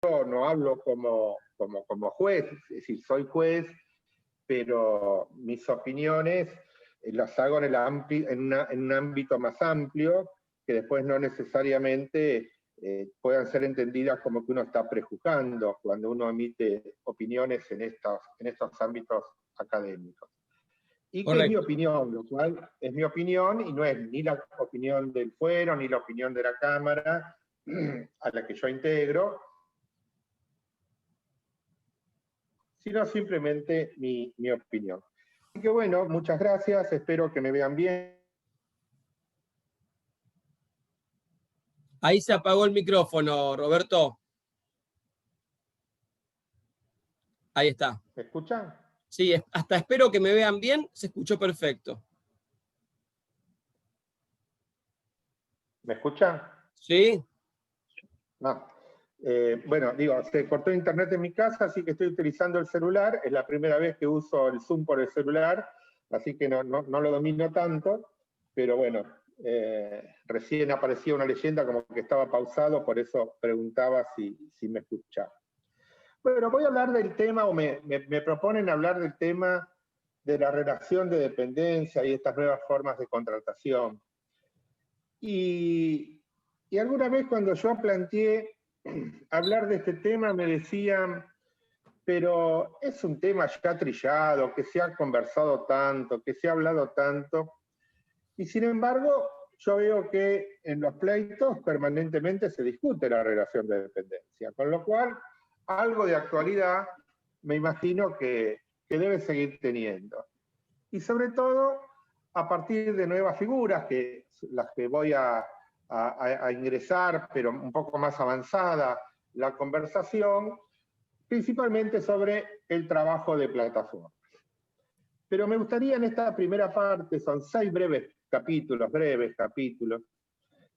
no hablo como juez, es decir, soy juez, pero mis opiniones las hago en un ámbito más amplio, que después no necesariamente puedan ser entendidas como que uno está prejuzgando cuando uno emite opiniones en estos ámbitos académicos. Y que es mi opinión, lo cual es mi opinión y no es ni la opinión del fuero, ni la opinión de la Cámara a la que yo integro, sino simplemente mi opinión. Así que bueno, muchas gracias, espero que me vean bien. Ahí se apagó el micrófono, Roberto. Ahí está. ¿Me escuchan? Sí, hasta espero que me vean bien, se escuchó perfecto. ¿Me escuchan? Sí. No. Bueno, digo, se cortó internet en mi casa, así que estoy utilizando el celular. Es la primera vez que uso el Zoom por el celular, así que no lo domino tanto, pero bueno, recién aparecía una leyenda como que estaba pausado, por eso preguntaba si me escuchaba. Bueno, voy a hablar del tema, o me proponen hablar del tema de la relación de dependencia y estas nuevas formas de contratación. Y alguna vez cuando yo planteé hablar de este tema me decían, pero es un tema ya trillado, que se ha conversado tanto, que se ha hablado tanto, y sin embargo yo veo que en los pleitos permanentemente se discute la relación de dependencia, con lo cual algo de actualidad me imagino que debe seguir teniendo. Y sobre todo a partir de nuevas figuras, que las que voy a ingresar, pero un poco más avanzada la conversación, principalmente sobre el trabajo de plataformas. Pero me gustaría en esta primera parte, son 6 breves capítulos,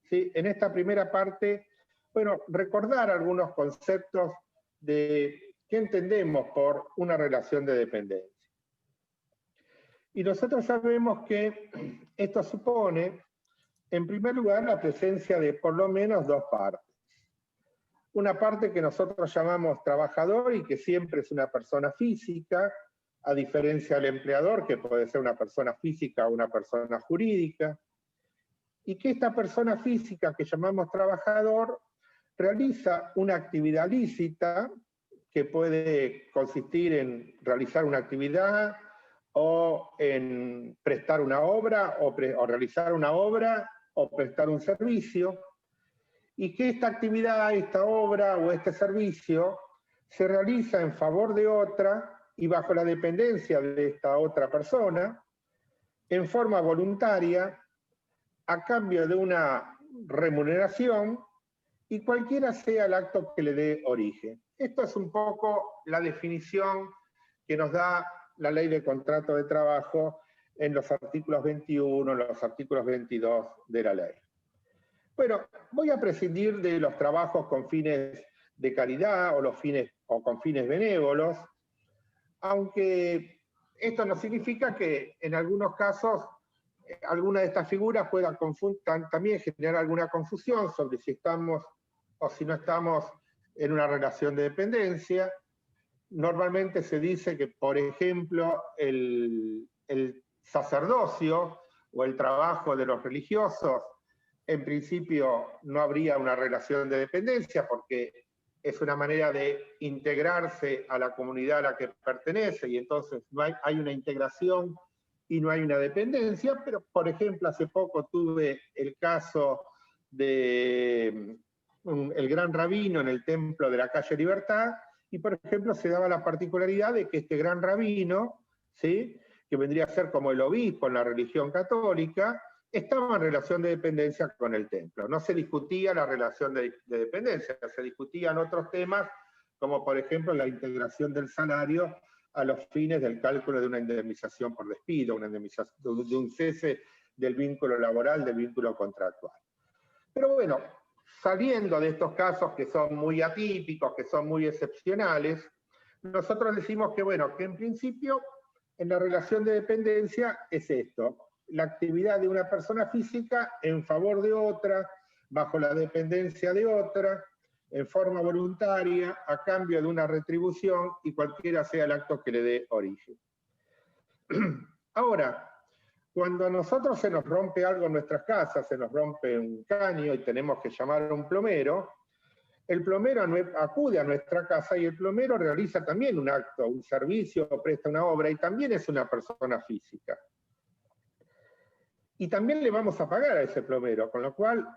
¿sí? En esta primera parte, bueno, recordar algunos conceptos de qué entendemos por una relación de dependencia. Y nosotros sabemos que esto supone, en primer lugar, la presencia de por lo menos 2 partes. Una parte que nosotros llamamos trabajador y que siempre es una persona física, a diferencia del empleador, que puede ser una persona física o una persona jurídica, y que esta persona física que llamamos trabajador realiza una actividad lícita que puede consistir en realizar una actividad o en prestar una obra o realizar una obra o prestar un servicio, y que esta actividad, esta obra o este servicio se realiza en favor de otra y bajo la dependencia de esta otra persona, en forma voluntaria, a cambio de una remuneración, y cualquiera sea el acto que le dé origen. Esto es un poco la definición que nos da la Ley de Contrato de Trabajo en los artículos 21, en los artículos 22 de la ley. Bueno, voy a prescindir de los trabajos con fines de caridad o con fines benévolos, aunque esto no significa que en algunos casos alguna de estas figuras pueda también generar alguna confusión sobre si estamos o si no estamos en una relación de dependencia. Normalmente se dice que, por ejemplo, el sacerdocio o el trabajo de los religiosos, en principio no habría una relación de dependencia porque es una manera de integrarse a la comunidad a la que pertenece, y entonces no hay una integración y no hay una dependencia. Pero, por ejemplo, hace poco tuve el caso de el gran rabino en el templo de la calle Libertad, y por ejemplo se daba la particularidad de que este gran rabino, ¿sí?, que vendría a ser como el obispo en la religión católica, estaba en relación de dependencia con el templo. No se discutía la relación de dependencia, se discutían otros temas, como por ejemplo la integración del salario a los fines del cálculo de una indemnización por despido, una indemnización de un cese del vínculo laboral, del vínculo contractual. Pero bueno, saliendo de estos casos que son muy atípicos, que son muy excepcionales, nosotros decimos que, bueno, que en principio en la relación de dependencia es esto: la actividad de una persona física en favor de otra, bajo la dependencia de otra, en forma voluntaria a cambio de una retribución y cualquiera sea el acto que le dé origen. Ahora, cuando a nosotros se nos rompe algo en nuestras casas, se nos rompe un caño y tenemos que llamar a un plomero, el plomero acude a nuestra casa y el plomero realiza también un acto, un servicio, presta una obra y también es una persona física. Y también le vamos a pagar a ese plomero, con lo cual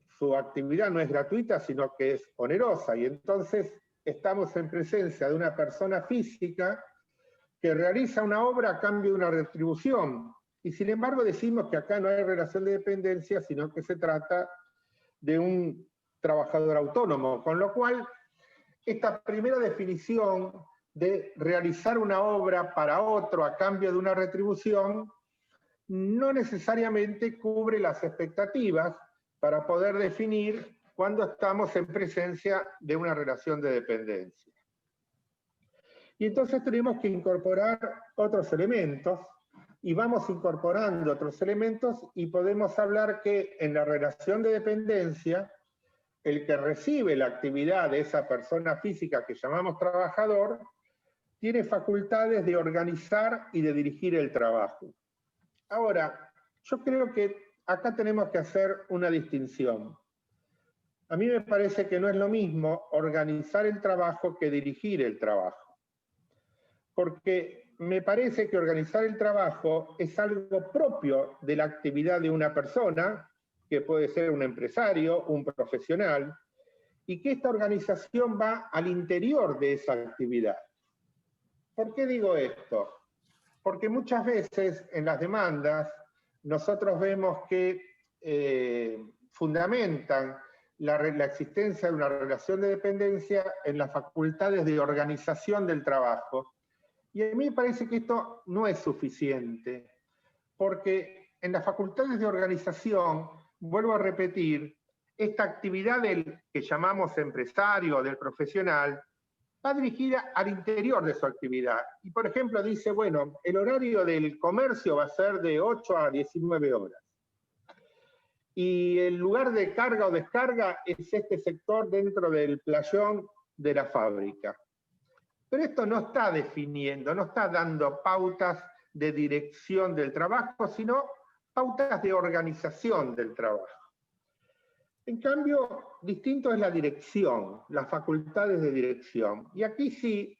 su actividad no es gratuita, sino que es onerosa. Y entonces estamos en presencia de una persona física que realiza una obra a cambio de una retribución. Y sin embargo decimos que acá no hay relación de dependencia, sino que se trata de un trabajador autónomo. Con lo cual, esta primera definición de realizar una obra para otro a cambio de una retribución no necesariamente cubre las expectativas para poder definir cuando estamos en presencia de una relación de dependencia. Y entonces tenemos que incorporar otros elementos, y vamos incorporando otros elementos, y podemos hablar que en la relación de dependencia, el que recibe la actividad de esa persona física que llamamos trabajador, tiene facultades de organizar y de dirigir el trabajo. Ahora, yo creo que acá tenemos que hacer una distinción. A mí me parece que no es lo mismo organizar el trabajo que dirigir el trabajo. Porque me parece que organizar el trabajo es algo propio de la actividad de una persona, que puede ser un empresario, un profesional, y que esta organización va al interior de esa actividad. ¿Por qué digo esto? Porque muchas veces en las demandas nosotros vemos que fundamentan la existencia de una relación de dependencia en las facultades de organización del trabajo. Y a mí me parece que esto no es suficiente, porque en las facultades de organización, vuelvo a repetir, esta actividad del que llamamos empresario, del profesional, va dirigida al interior de su actividad. Y por ejemplo dice, bueno, el horario del comercio va a ser de 8 a 19 horas. Y el lugar de carga o descarga es este sector dentro del playón de la fábrica. Pero esto no está definiendo, no está dando pautas de dirección del trabajo, sino pautas de organización del trabajo. En cambio, distinto es la dirección, las facultades de dirección. Y aquí sí,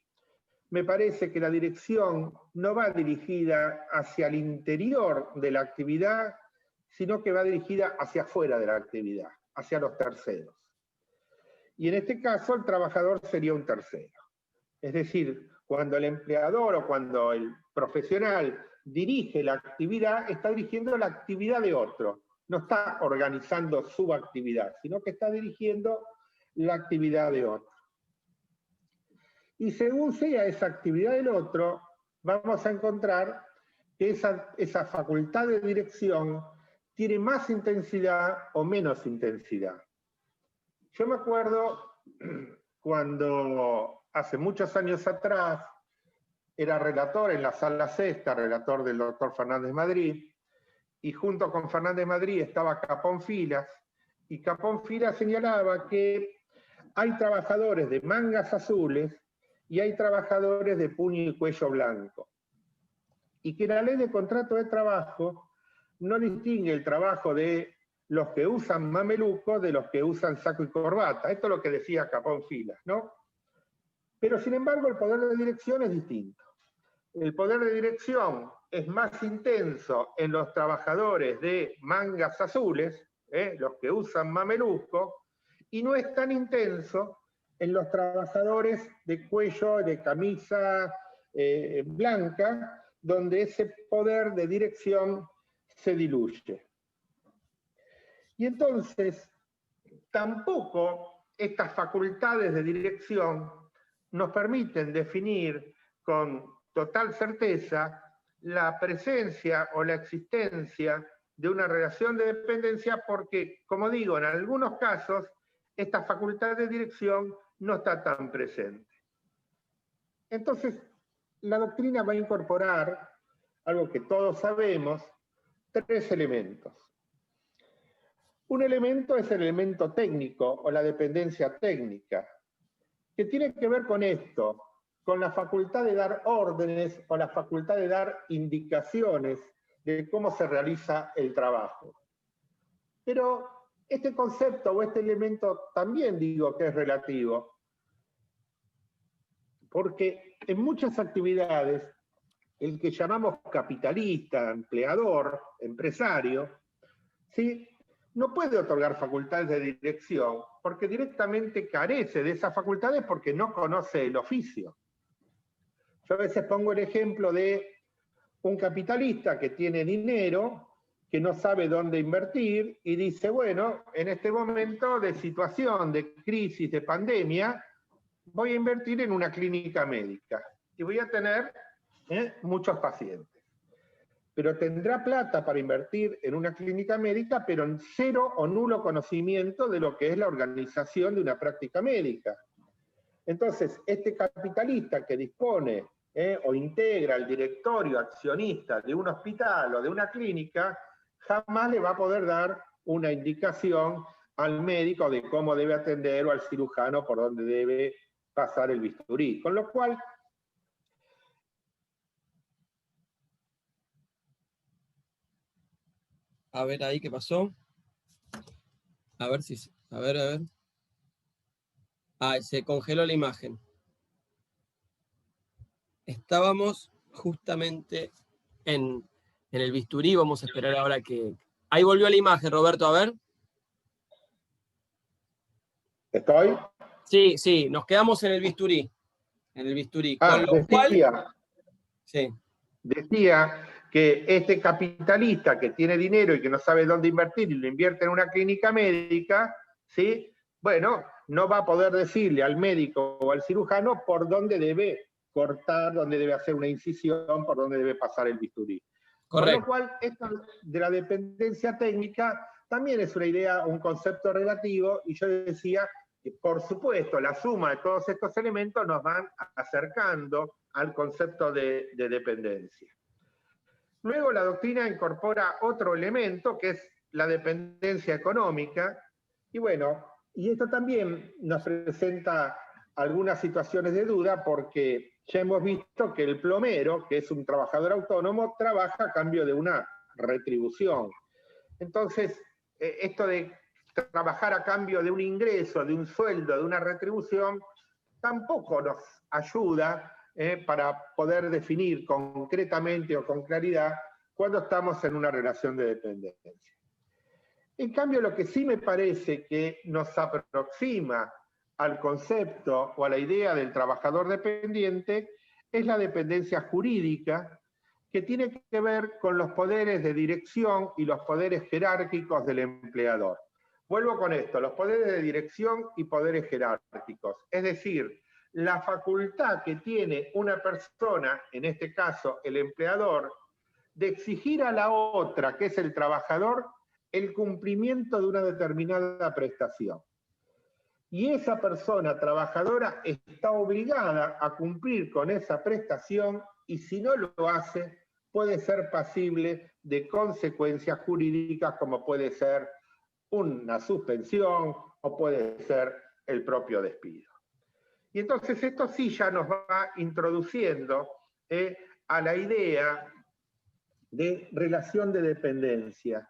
me parece que la dirección no va dirigida hacia el interior de la actividad, sino que va dirigida hacia afuera de la actividad, hacia los terceros. Y en este caso, el trabajador sería un tercero. Es decir, cuando el empleador o cuando el profesional dirige la actividad, está dirigiendo la actividad de otro. No está organizando su actividad, sino que está dirigiendo la actividad de otro. Y según sea esa actividad del otro, vamos a encontrar que esa facultad de dirección tiene más intensidad o menos intensidad. Yo me acuerdo cuando hace muchos años atrás era relator en la Sala Sexta, relator del doctor Fernández Madrid, y junto con Fernández Madrid estaba Capón Filas, y Capón Filas señalaba que hay trabajadores de mangas azules y hay trabajadores de puño y cuello blanco. Y que la ley de contrato de trabajo no distingue el trabajo de los que usan mameluco de los que usan saco y corbata. Esto es lo que decía Capón Filas, ¿no? Pero sin embargo el poder de dirección es distinto. El poder de dirección es más intenso en los trabajadores de mangas azules, los que usan mameluco, y no es tan intenso en los trabajadores de cuello, de camisa blanca, donde ese poder de dirección se diluye. Y entonces, tampoco estas facultades de dirección nos permiten definir con total certeza la presencia o la existencia de una relación de dependencia porque, como digo, en algunos casos, esta facultad de dirección no está tan presente. Entonces, la doctrina va a incorporar algo que todos sabemos, tres elementos. Un elemento es el elemento técnico o la dependencia técnica, que tiene que ver con esto, con la facultad de dar órdenes o la facultad de dar indicaciones de cómo se realiza el trabajo. Pero este concepto o este elemento también digo que es relativo, porque en muchas actividades el que llamamos capitalista, empleador, empresario, ¿sí?, no puede otorgar facultades de dirección porque directamente carece de esas facultades porque no conoce el oficio. Yo a veces pongo el ejemplo de un capitalista que tiene dinero, que no sabe dónde invertir y dice, bueno, en este momento de situación, de crisis, de pandemia, voy a invertir en una clínica médica y voy a tener muchos pacientes. Pero tendrá plata para invertir en una clínica médica, pero en cero o nulo conocimiento de lo que es la organización de una práctica médica. Entonces, este capitalista que dispone o integra el directorio accionista de un hospital o de una clínica, jamás le va a poder dar una indicación al médico de cómo debe atender o al cirujano por dónde debe pasar el bisturí. Con lo cual, A ver ahí qué pasó. A ver si... A ver, a ver. Ah, se congeló la imagen. Estábamos justamente en el bisturí. Vamos a esperar ahora que... Ahí volvió la imagen, Roberto, a ver. ¿estoy? Sí, sí, nos quedamos en el bisturí. En el bisturí. Con Ah, lo cual... Sí. Decía que este capitalista que tiene dinero y que no sabe dónde invertir y lo invierte en una clínica médica, ¿sí?, bueno, no va a poder decirle al médico o al cirujano por dónde debe cortar, dónde debe hacer una incisión, por dónde debe pasar el bisturí. Correcto. Con lo cual, esto de la dependencia técnica también es una idea, un concepto relativo, y yo decía que, por supuesto, la suma de todos estos elementos nos van acercando al concepto de dependencia. Luego la doctrina incorpora otro elemento que es la dependencia económica, y bueno, y esto también nos presenta algunas situaciones de duda porque ya hemos visto que el plomero, que es un trabajador autónomo, trabaja a cambio de una retribución. Entonces, esto de trabajar a cambio de un ingreso, de un sueldo, de una retribución, tampoco nos ayuda para poder definir concretamente o con claridad cuando estamos en una relación de dependencia. En cambio, lo que sí me parece que nos aproxima al concepto o a la idea del trabajador dependiente es la dependencia jurídica, que tiene que ver con los poderes de dirección y los poderes jerárquicos del empleador. Vuelvo con esto, los poderes de dirección y poderes jerárquicos. Es decir, la facultad que tiene una persona, en este caso el empleador, de exigir a la otra, que es el trabajador, el cumplimiento de una determinada prestación. Y esa persona trabajadora está obligada a cumplir con esa prestación y si no lo hace, puede ser pasible de consecuencias jurídicas como puede ser una suspensión o puede ser el propio despido. Y entonces esto sí ya nos va introduciendo a la idea de relación de dependencia.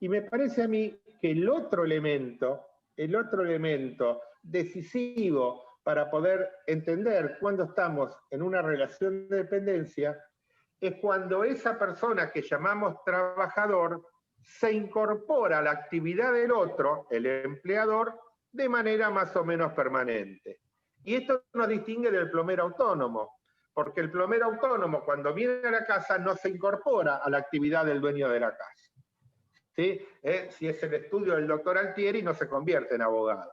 Y me parece a mí que el otro elemento decisivo para poder entender cuándo estamos en una relación de dependencia es cuando esa persona que llamamos trabajador se incorpora a la actividad del otro, el empleador, de manera más o menos permanente. Y esto nos distingue del plomero autónomo, porque el plomero autónomo cuando viene a la casa no se incorpora a la actividad del dueño de la casa. ¿Sí? Si es el estudio del doctor Altieri, no se convierte en abogado.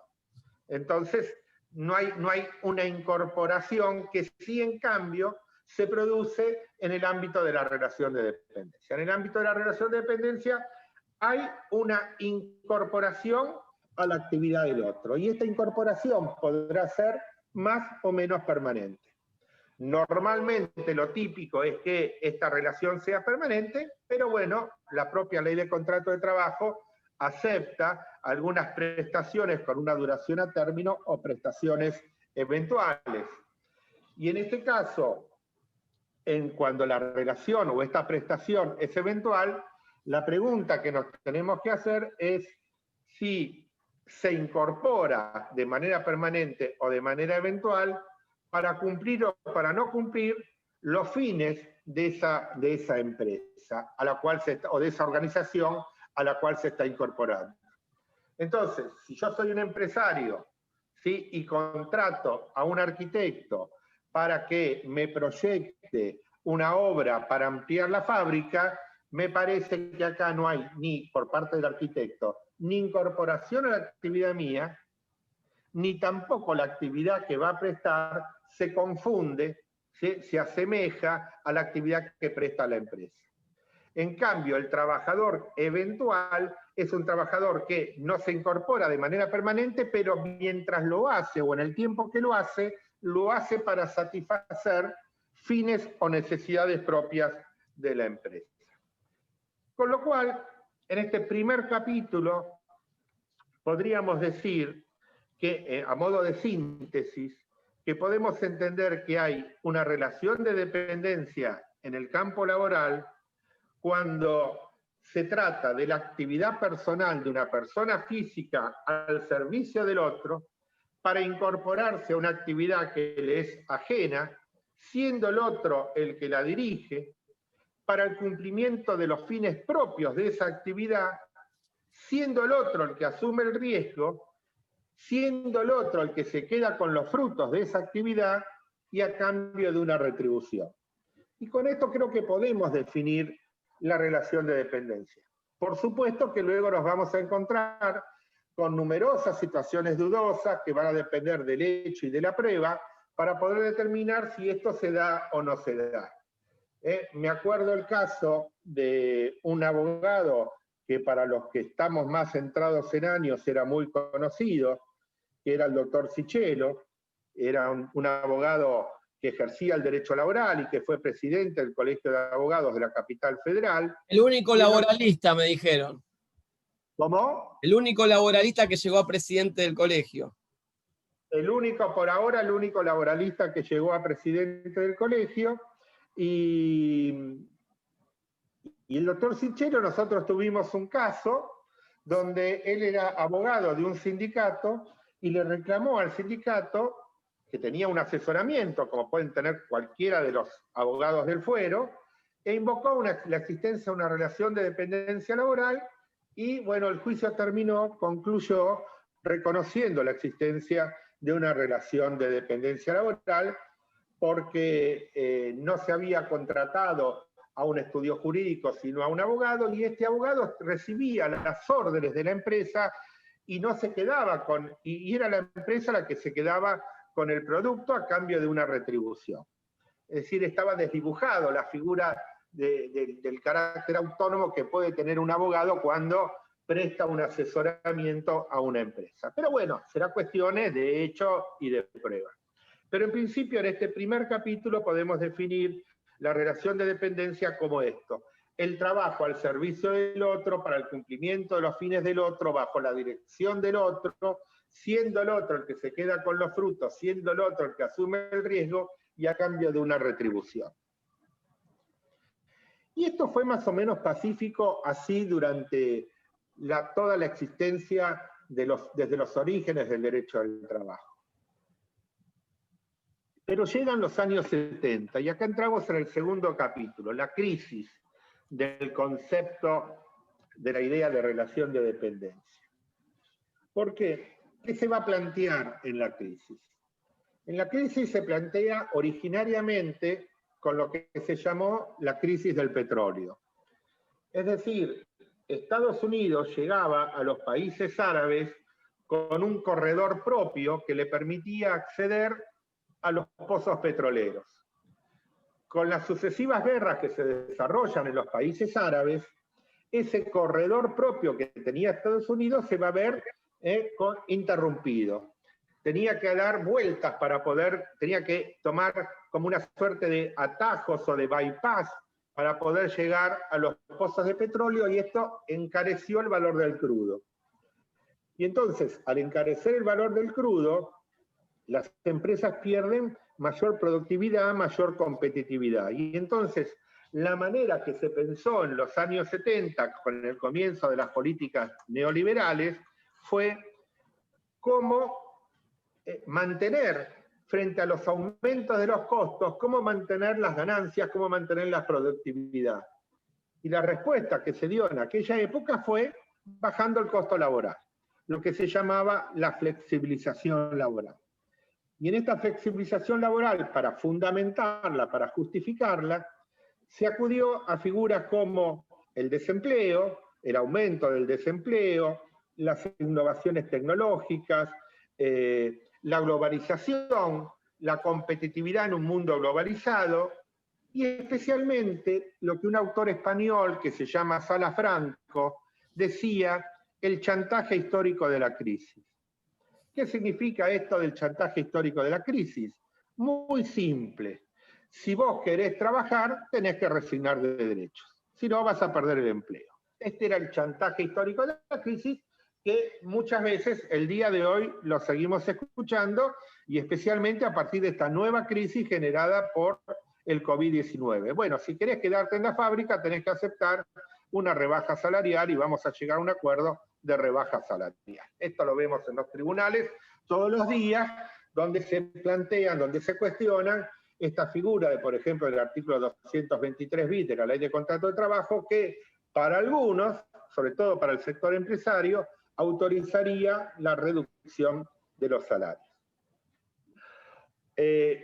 Entonces, no hay una incorporación que sí, en cambio, se produce en el ámbito de la relación de dependencia. En el ámbito de la relación de dependencia hay una incorporación a la actividad del otro, y esta incorporación podrá ser más o menos permanente. Normalmente lo típico es que esta relación sea permanente, pero bueno, la propia ley de contrato de trabajo acepta algunas prestaciones con una duración a término o prestaciones eventuales. Y en este caso, cuando la relación o esta prestación es eventual, la pregunta que nos tenemos que hacer es si se incorpora de manera permanente o de manera eventual para cumplir o para no cumplir los fines de esa empresa a la cual o de esa organización a la cual se está incorporando. Entonces, si yo soy un empresario, ¿sí?, y contrato a un arquitecto para que me proyecte una obra para ampliar la fábrica, me parece que acá no hay ni por parte del arquitecto ni incorporación a la actividad mía, ni tampoco la actividad que va a prestar se confunde, ¿sí?, se asemeja a la actividad que presta la empresa. En cambio, el trabajador eventual es un trabajador que no se incorpora de manera permanente, pero mientras lo hace o en el tiempo que lo hace para satisfacer fines o necesidades propias de la empresa. Con lo cual, en este primer capítulo, podríamos decir que, a modo de síntesis, que podemos entender que hay una relación de dependencia en el campo laboral cuando se trata de la actividad personal de una persona física al servicio del otro para incorporarse a una actividad que le es ajena, siendo el otro el que la dirige, para el cumplimiento de los fines propios de esa actividad, siendo el otro el que asume el riesgo, siendo el otro el que se queda con los frutos de esa actividad y a cambio de una retribución. Y con esto creo que podemos definir la relación de dependencia. Por supuesto que luego nos vamos a encontrar con numerosas situaciones dudosas que van a depender del hecho y de la prueba para poder determinar si esto se da o no se da. Me acuerdo el caso de un abogado que para los que estamos más centrados en años era muy conocido, que era el doctor Sichelo, era un abogado que ejercía el derecho laboral y que fue presidente del Colegio de Abogados de la Capital Federal. El único laboralista, me dijeron. ¿Cómo? El único laboralista que llegó a presidente del colegio. El único, por ahora, el único laboralista que llegó a presidente del colegio. Y el doctor Sichelo, nosotros tuvimos un caso donde él era abogado de un sindicato y le reclamó al sindicato, que tenía un asesoramiento, como pueden tener cualquiera de los abogados del fuero, e invocó la existencia de una relación de dependencia laboral y, bueno, el juicio concluyó reconociendo la existencia de una relación de dependencia laboral porque no se había contratado a un estudio jurídico, sino a un abogado, y este abogado recibía las órdenes de la empresa y no se quedaba y era la empresa la que se quedaba con el producto a cambio de una retribución. Es decir, estaba desdibujado la figura del carácter autónomo que puede tener un abogado cuando presta un asesoramiento a una empresa. Pero bueno, será cuestiones de hecho y de prueba. Pero en principio, en este primer capítulo podemos definir la relación de dependencia como esto: el trabajo al servicio del otro para el cumplimiento de los fines del otro, bajo la dirección del otro, siendo el otro el que se queda con los frutos, siendo el otro el que asume el riesgo y a cambio de una retribución. Y esto fue más o menos pacífico así durante toda la existencia desde los orígenes del derecho al trabajo. Pero llegan los años 70 y acá entramos en el segundo capítulo, la crisis del concepto de la idea de relación de dependencia. ¿Por qué? ¿Qué se va a plantear en la crisis? En la crisis se plantea originariamente con lo que se llamó la crisis del petróleo. Es decir, Estados Unidos llegaba a los países árabes con un corredor propio que le permitía acceder a los pozos petroleros. Con las sucesivas guerras que se desarrollan en los países árabes, ese corredor propio que tenía Estados Unidos se va a ver interrumpido. Tenía que dar vueltas tenía que tomar como una suerte de atajos o de bypass para poder llegar a los pozos de petróleo, y esto encareció el valor del crudo. Y entonces, al encarecer el valor del crudo, las empresas pierden mayor productividad, mayor competitividad. Y entonces, la manera que se pensó en los años 70, con el comienzo de las políticas neoliberales, fue cómo mantener, frente a los aumentos de los costos, cómo mantener las ganancias, cómo mantener la productividad. Y la respuesta que se dio en aquella época fue bajando el costo laboral, lo que se llamaba la flexibilización laboral. Y en esta flexibilización laboral, para fundamentarla, para justificarla, se acudió a figuras como el desempleo, el aumento del desempleo, las innovaciones tecnológicas, la globalización, la competitividad en un mundo globalizado, y especialmente lo que un autor español que se llama Salafranco decía, el chantaje histórico de la crisis. ¿Qué significa esto del chantaje histórico de la crisis? Muy simple. Si vos querés trabajar, tenés que resignar de derechos. Si no, vas a perder el empleo. Este era el chantaje histórico de la crisis, que muchas veces el día de hoy lo seguimos escuchando, y especialmente a partir de esta nueva crisis generada por el COVID-19. Bueno, si querés quedarte en la fábrica, tenés que aceptar una rebaja salarial y vamos a llegar a un acuerdo de rebaja salarial. Esto lo vemos en los tribunales todos los días, donde se plantean, donde se cuestionan esta figura de, por ejemplo, el artículo 223 bis de la Ley de Contrato de Trabajo, que para algunos, sobre todo para el sector empresario, autorizaría la reducción de los salarios.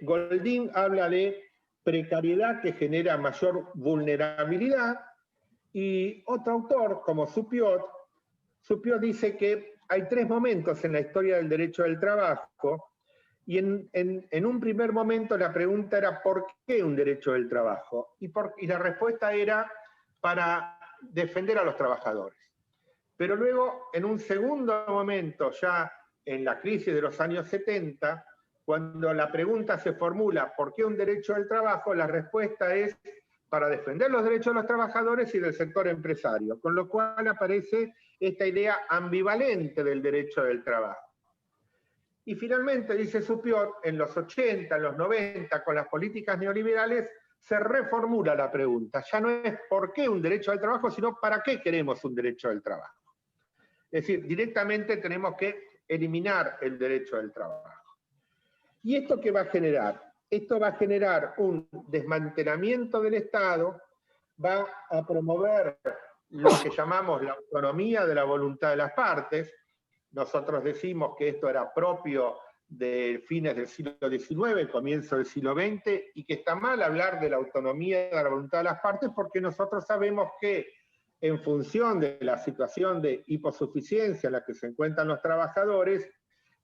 Goldin habla de precariedad que genera mayor vulnerabilidad, y otro autor, como Supiot dice que hay tres momentos en la historia del derecho del trabajo, y en un primer momento la pregunta era ¿por qué un derecho del trabajo? Y la respuesta era para defender a los trabajadores. Pero luego, en un segundo momento, ya en la crisis de los años 70, cuando la pregunta se formula ¿por qué un derecho del trabajo?, la respuesta es para defender los derechos de los trabajadores y del sector empresario, con lo cual aparece esta idea ambivalente del derecho del trabajo. Y finalmente, dice Supiot, en los 80, en los 90, con las políticas neoliberales, se reformula la pregunta. Ya no es ¿por qué un derecho al trabajo?, sino ¿para qué queremos un derecho del trabajo? Es decir, directamente tenemos que eliminar el derecho del trabajo. ¿Y esto qué va a generar? Esto va a generar un desmantelamiento del Estado, va a promover lo que llamamos la autonomía de la voluntad de las partes. Nosotros decimos que esto era propio de fines del siglo XIX, comienzo del siglo XX, y que está mal hablar de la autonomía de la voluntad de las partes, porque nosotros sabemos que en función de la situación de hiposuficiencia en la que se encuentran los trabajadores,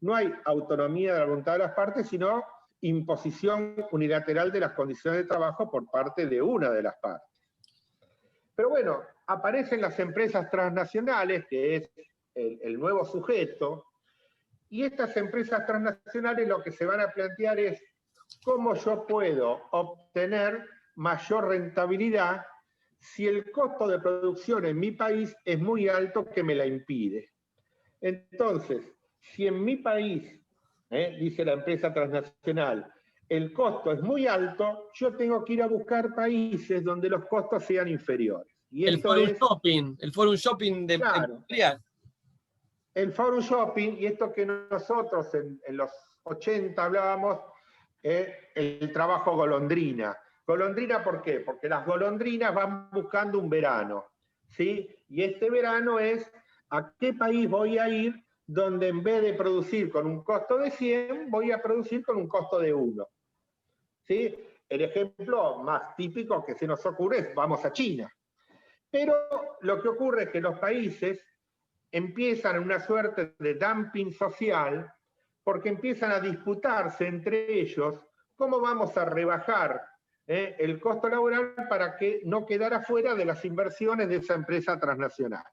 no hay autonomía de la voluntad de las partes, sino imposición unilateral de las condiciones de trabajo por parte de una de las partes. Pero bueno, aparecen las empresas transnacionales, que es el nuevo sujeto, y estas empresas transnacionales lo que se van a plantear es cómo yo puedo obtener mayor rentabilidad si el costo de producción en mi país es muy alto que me la impide. Entonces, si en mi país, dice la empresa transnacional, el costo es muy alto, yo tengo que ir a buscar países donde los costos sean inferiores. Y el forum shopping de claro, empresarial. El forum shopping, y esto que nosotros en los 80 hablábamos, el trabajo golondrina. ¿Golondrina por qué? Porque las golondrinas van buscando un verano, ¿sí? Y este verano es ¿a qué país voy a ir donde en vez de producir con un costo de 100, voy a producir con un costo de 1? ¿Sí? El ejemplo más típico que se nos ocurre es vamos a China. Pero lo que ocurre es que los países empiezan en una suerte de dumping social, porque empiezan a disputarse entre ellos cómo vamos a rebajar el costo laboral para que no quedara fuera de las inversiones de esa empresa transnacional.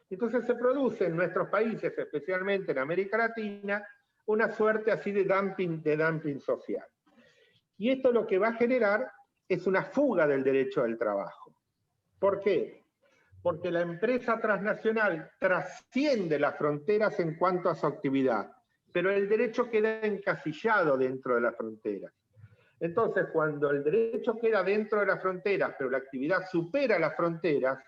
Entonces se produce en nuestros países, especialmente en América Latina, una suerte así de dumping social. Y esto lo que va a generar es una fuga del derecho del trabajo. ¿Por qué? Porque la empresa transnacional trasciende las fronteras en cuanto a su actividad, pero el derecho queda encasillado dentro de las fronteras. Entonces, cuando el derecho queda dentro de las fronteras, pero la actividad supera las fronteras,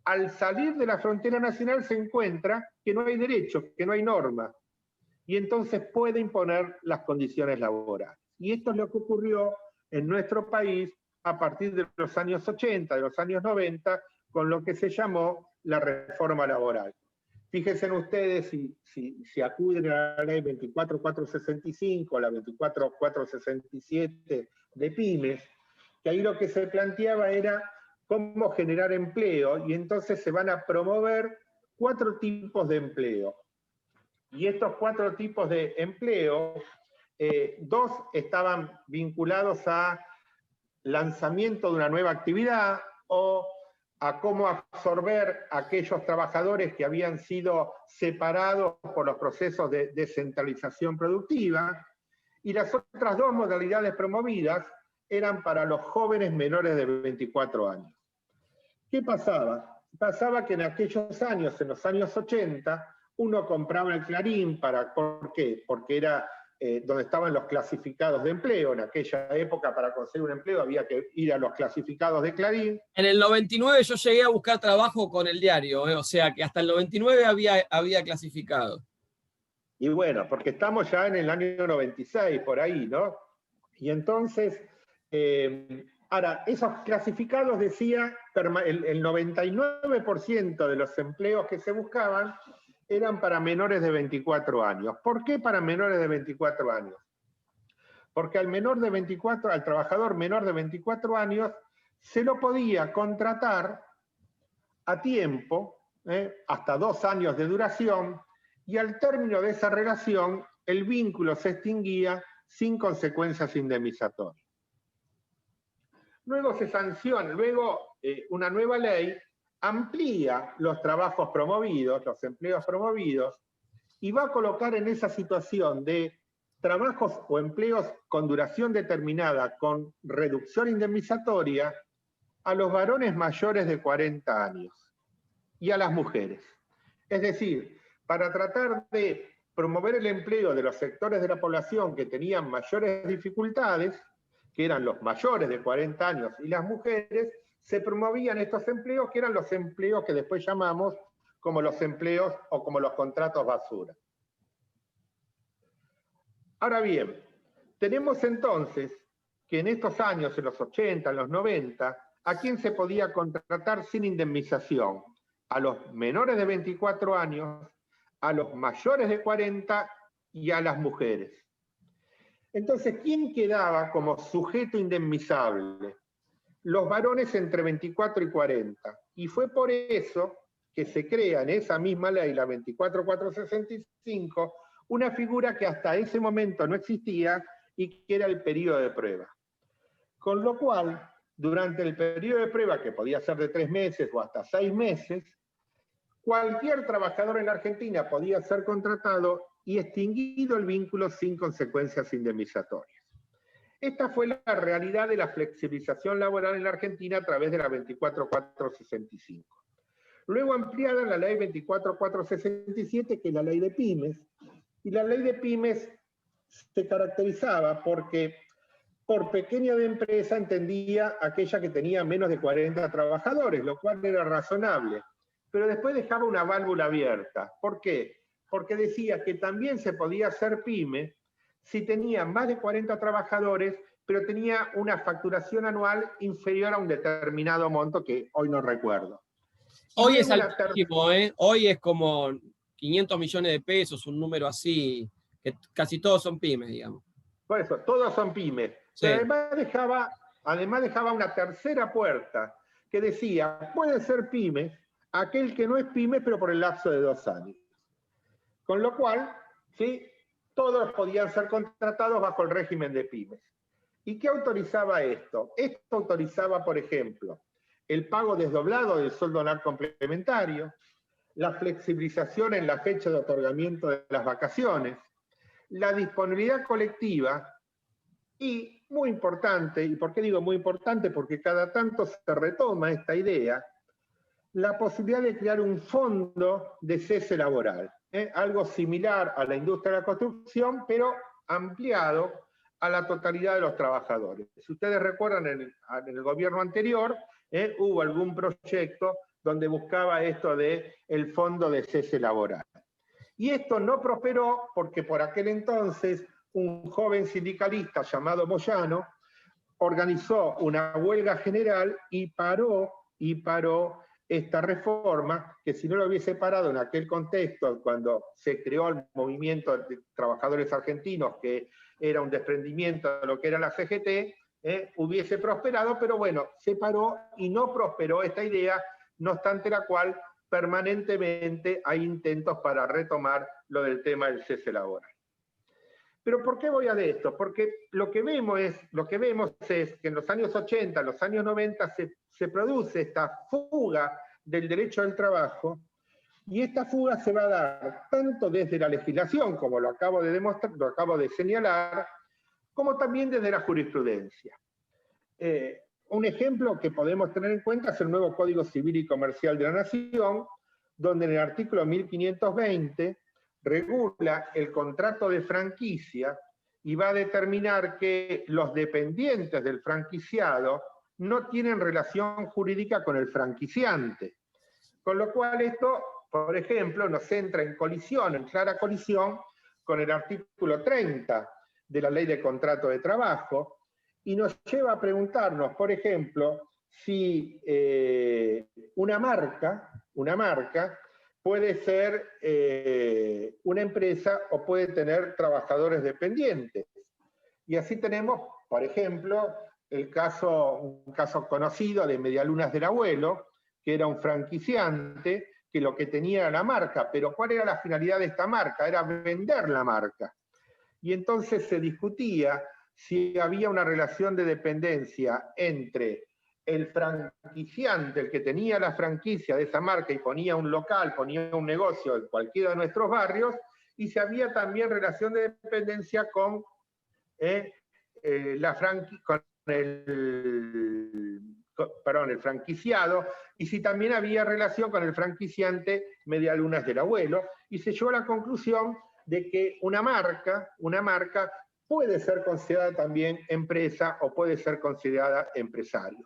al salir de la frontera nacional se encuentra que no hay derecho, que no hay norma, y entonces puede imponer las condiciones laborales. Y esto es lo que ocurrió en nuestro país a partir de los años 80, de los años 90, con lo que se llamó la reforma laboral. Fíjense ustedes si acuden a la ley 24465, la 24467 de pymes, que ahí lo que se planteaba era cómo generar empleo, y entonces se van a promover 4 tipos de empleo. Y estos 4 tipos de empleo, 2 estaban vinculados a lanzamiento de una nueva actividad o a cómo absorber a aquellos trabajadores que habían sido separados por los procesos de descentralización productiva, y las otras 2 modalidades promovidas eran para los jóvenes menores de 24 años. ¿Qué pasaba? Pasaba que en aquellos años, en los años 80, uno compraba el Clarín, ¿por qué? Porque era donde estaban los clasificados de empleo. En aquella época, para conseguir un empleo, había que ir a los clasificados de Clarín. En el 99 yo llegué a buscar trabajo con el diario, o sea que hasta el 99 había clasificado. Y bueno, porque estamos ya en el año 96, por ahí, ¿no? Y entonces, ahora, esos clasificados decía, el 99% de los empleos que se buscaban eran para menores de 24 años. ¿Por qué para menores de 24 años? Porque al trabajador menor de 24 años se lo podía contratar a tiempo, hasta 2 años de duración, y al término de esa relación el vínculo se extinguía sin consecuencias indemnizatorias. Luego se sanciona, una nueva ley amplía los trabajos promovidos, los empleos promovidos, y va a colocar en esa situación de trabajos o empleos con duración determinada, con reducción indemnizatoria, a los varones mayores de 40 años y a las mujeres. Es decir, para tratar de promover el empleo de los sectores de la población que tenían mayores dificultades, que eran los mayores de 40 años y las mujeres, se promovían estos empleos, que eran los empleos que después llamamos como los empleos o como los contratos basura. Ahora bien, tenemos entonces que en estos años, en los 80, en los 90, ¿a quién se podía contratar sin indemnización? A los menores de 24 años, a los mayores de 40 y a las mujeres. Entonces, ¿quién quedaba como sujeto indemnizable? Los varones entre 24 y 40. Y fue por eso que se crea en esa misma ley, la 24465, una figura que hasta ese momento no existía y que era el periodo de prueba. Con lo cual, durante el periodo de prueba, que podía ser de 3 meses o hasta 6 meses, cualquier trabajador en la Argentina podía ser contratado y extinguido el vínculo sin consecuencias indemnizatorias. Esta fue la realidad de la flexibilización laboral en la Argentina a través de la 24465. Luego ampliada la ley 24467, que es la ley de pymes, y la ley de pymes se caracterizaba porque por pequeña de empresa entendía aquella que tenía menos de 40 trabajadores, lo cual era razonable, pero después dejaba una válvula abierta. ¿Por qué? Porque decía que también se podía hacer pyme si tenía más de 40 trabajadores, pero tenía una facturación anual inferior a un determinado monto que hoy no recuerdo. Hoy es altísimo, ¿eh? Hoy es como 500 millones de pesos, un número así, que casi todos son pymes, digamos. Por eso, todos son pymes. Sí. Pero además dejaba una tercera puerta que decía, puede ser pyme aquel que no es pyme, pero por el lapso de 2 años. Con lo cual, ¿sí?, todos podían ser contratados bajo el régimen de pymes. ¿Y qué autorizaba esto? Esto autorizaba, por ejemplo, el pago desdoblado del sueldo anual complementario, la flexibilización en la fecha de otorgamiento de las vacaciones, la disponibilidad colectiva y muy importante, ¿y por qué digo muy importante? Porque cada tanto se retoma esta idea, la posibilidad de crear un fondo de cese laboral, algo similar a la industria de la construcción, pero ampliado a la totalidad de los trabajadores. Si ustedes recuerdan, en el gobierno anterior hubo algún proyecto donde buscaba esto de el fondo de cese laboral. Y esto no prosperó porque por aquel entonces un joven sindicalista llamado Moyano organizó una huelga general y paró esta reforma, que si no lo hubiese parado en aquel contexto, cuando se creó el movimiento de trabajadores argentinos, que era un desprendimiento de lo que era la CGT, hubiese prosperado, pero bueno, se paró y no prosperó esta idea, no obstante la cual permanentemente hay intentos para retomar lo del tema del cese laboral. Pero ¿por qué voy a de esto? Porque lo que vemos es que en los años 80, en los años 90 se produce esta fuga del derecho al trabajo, y esta fuga se va a dar tanto desde la legislación, como lo acabo de demostrar, lo acabo de señalar, como también desde la jurisprudencia. Un ejemplo que podemos tener en cuenta es el nuevo Código Civil y Comercial de la Nación, donde en el artículo 1520 regula el contrato de franquicia y va a determinar que los dependientes del franquiciado no tienen relación jurídica con el franquiciante. Con lo cual esto, por ejemplo, nos entra en colisión, en clara colisión, con el artículo 30 de la Ley de Contrato de Trabajo, y nos lleva a preguntarnos, por ejemplo, si una marca puede ser una empresa o puede tener trabajadores dependientes. Y así tenemos, por ejemplo, un caso conocido de Medialunas del Abuelo, que era un franquiciante, que lo que tenía era la marca, pero ¿cuál era la finalidad de esta marca? Era vender la marca. Y entonces se discutía si había una relación de dependencia entre el franquiciante, el que tenía la franquicia de esa marca y ponía un local, ponía un negocio en cualquiera de nuestros barrios, y si había también relación de dependencia con, el franquiciado, y si también había relación con el franquiciante Medialunas del Abuelo, y se llegó a la conclusión de que una marca puede ser considerada también empresa o puede ser considerada empresario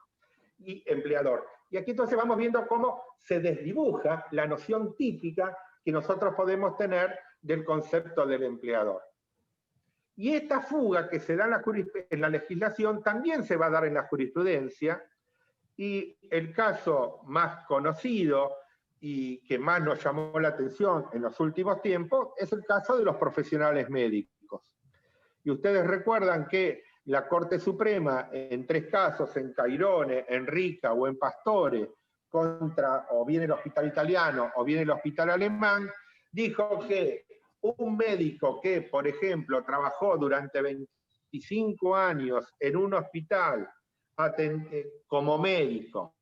y empleador. Y aquí entonces vamos viendo cómo se desdibuja la noción típica que nosotros podemos tener del concepto del empleador. Y esta fuga que se da en la legislación también se va a dar en la jurisprudencia, y el caso más conocido y que más nos llamó la atención en los últimos tiempos es el caso de los profesionales médicos. Y ustedes recuerdan que la Corte Suprema, en 3 casos, en Cairone, en Rica o en Pastore, contra o bien el hospital italiano o bien el hospital alemán, dijo que un médico que, por ejemplo, trabajó durante 25 años en un hospital como médico,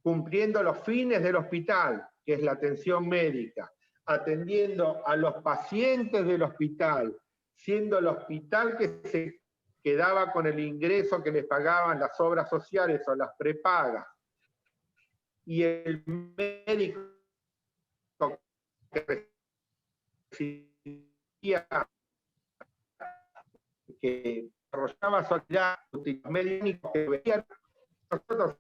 cumpliendo los fines del hospital, que es la atención médica, atendiendo a los pacientes del hospital, siendo el hospital que se quedaba con el ingreso que les pagaban las obras sociales o las prepagas, y el médico que recibía, que desarrollaba solidaridad, los médicos que veían, nosotros,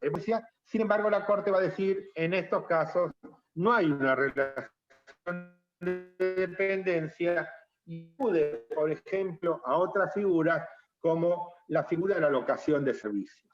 sin embargo, la Corte va a decir, en estos casos no hay una relación de dependencia, y acude, por ejemplo, a otras figuras como la figura de la locación de servicios.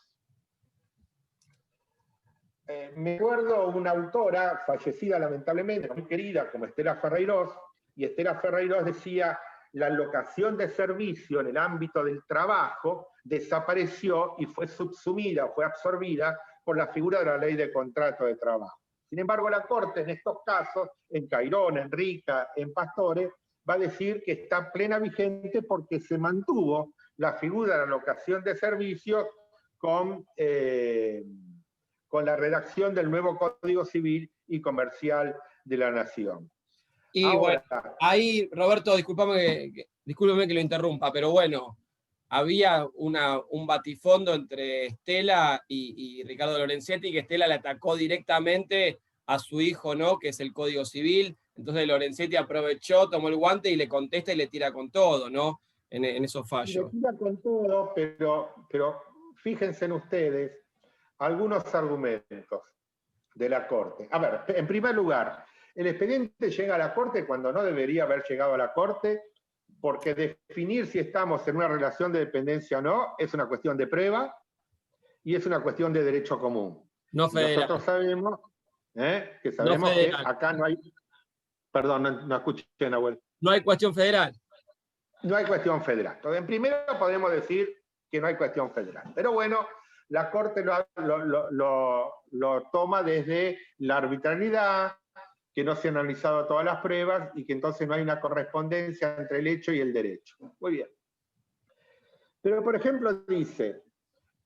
Me acuerdo una autora fallecida lamentablemente, muy querida, como Estela Ferreirós, y Estela Ferreirós decía: la locación de servicio en el ámbito del trabajo desapareció y fue subsumida, fue absorbida por la figura de la Ley de Contrato de Trabajo. Sin embargo, la Corte en estos casos, en Cairón, en Rica, en Pastore, va a decir que está plena vigente porque se mantuvo la figura de la locación de servicios con la redacción del nuevo Código Civil y Comercial de la Nación. Y ahora, bueno, ahí, Roberto, discúlpeme que lo interrumpa, pero bueno, había un batifondo entre Estela y Ricardo Lorenzetti, que Estela le atacó directamente a su hijo, ¿no? Que es el Código Civil. Entonces Lorenzetti aprovechó, tomó el guante y le contesta y le tira con todo, ¿no? En esos Y le fallos. tira con todo, pero fíjense en ustedes algunos argumentos de la Corte. A ver, en primer lugar, el expediente llega a la Corte cuando no debería haber llegado a la Corte, porque definir si estamos en una relación de dependencia o no es una cuestión de prueba y es una cuestión de derecho común. No Y nosotros federal. sabemos No que federal. acá no hay... Perdón, no escuché, Nahuel. No hay cuestión federal. No hay cuestión federal. Entonces, en primero podemos decir que no hay cuestión federal. Pero bueno, la Corte lo toma desde la arbitrariedad, que no se han analizado todas las pruebas y que entonces no hay una correspondencia entre el hecho y el derecho. Muy bien. Pero, por ejemplo, dice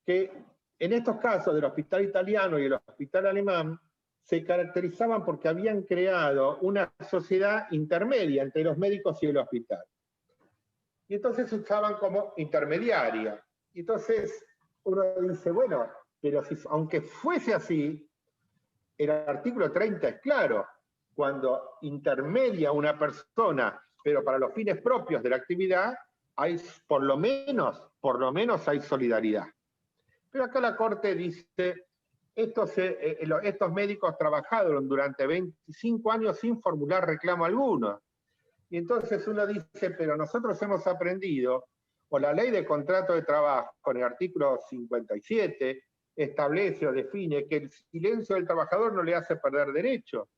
que en estos casos del hospital italiano y el hospital alemán se caracterizaban porque habían creado una sociedad intermedia entre los médicos y el hospital. Y entonces se usaban como intermediaria. Y entonces uno dice, bueno, pero si, aunque fuese así, el artículo 30 es claro, cuando intermedia una persona, pero para los fines propios de la actividad, hay por lo menos hay solidaridad. Pero acá la Corte dice, estos médicos trabajaron durante 25 años sin formular reclamo alguno. Y entonces uno dice, pero nosotros hemos aprendido, o la ley de contrato de trabajo, con el artículo 57, establece o define que el silencio del trabajador no le hace perder derechos.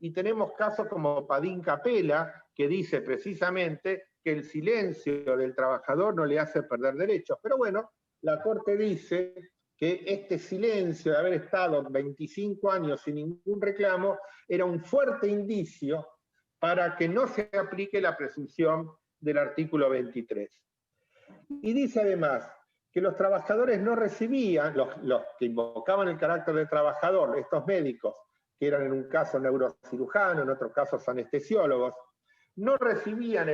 Y tenemos casos como Padín Capella, que dice precisamente que el silencio del trabajador no le hace perder derechos. Pero bueno, la Corte dice que este silencio de haber estado 25 años sin ningún reclamo era un fuerte indicio para que no se aplique la presunción del artículo 23. Y dice además que los trabajadores no recibían, los que invocaban el carácter de trabajador, estos médicos, que eran en un caso neurocirujanos, en otro caso anestesiólogos, no recibían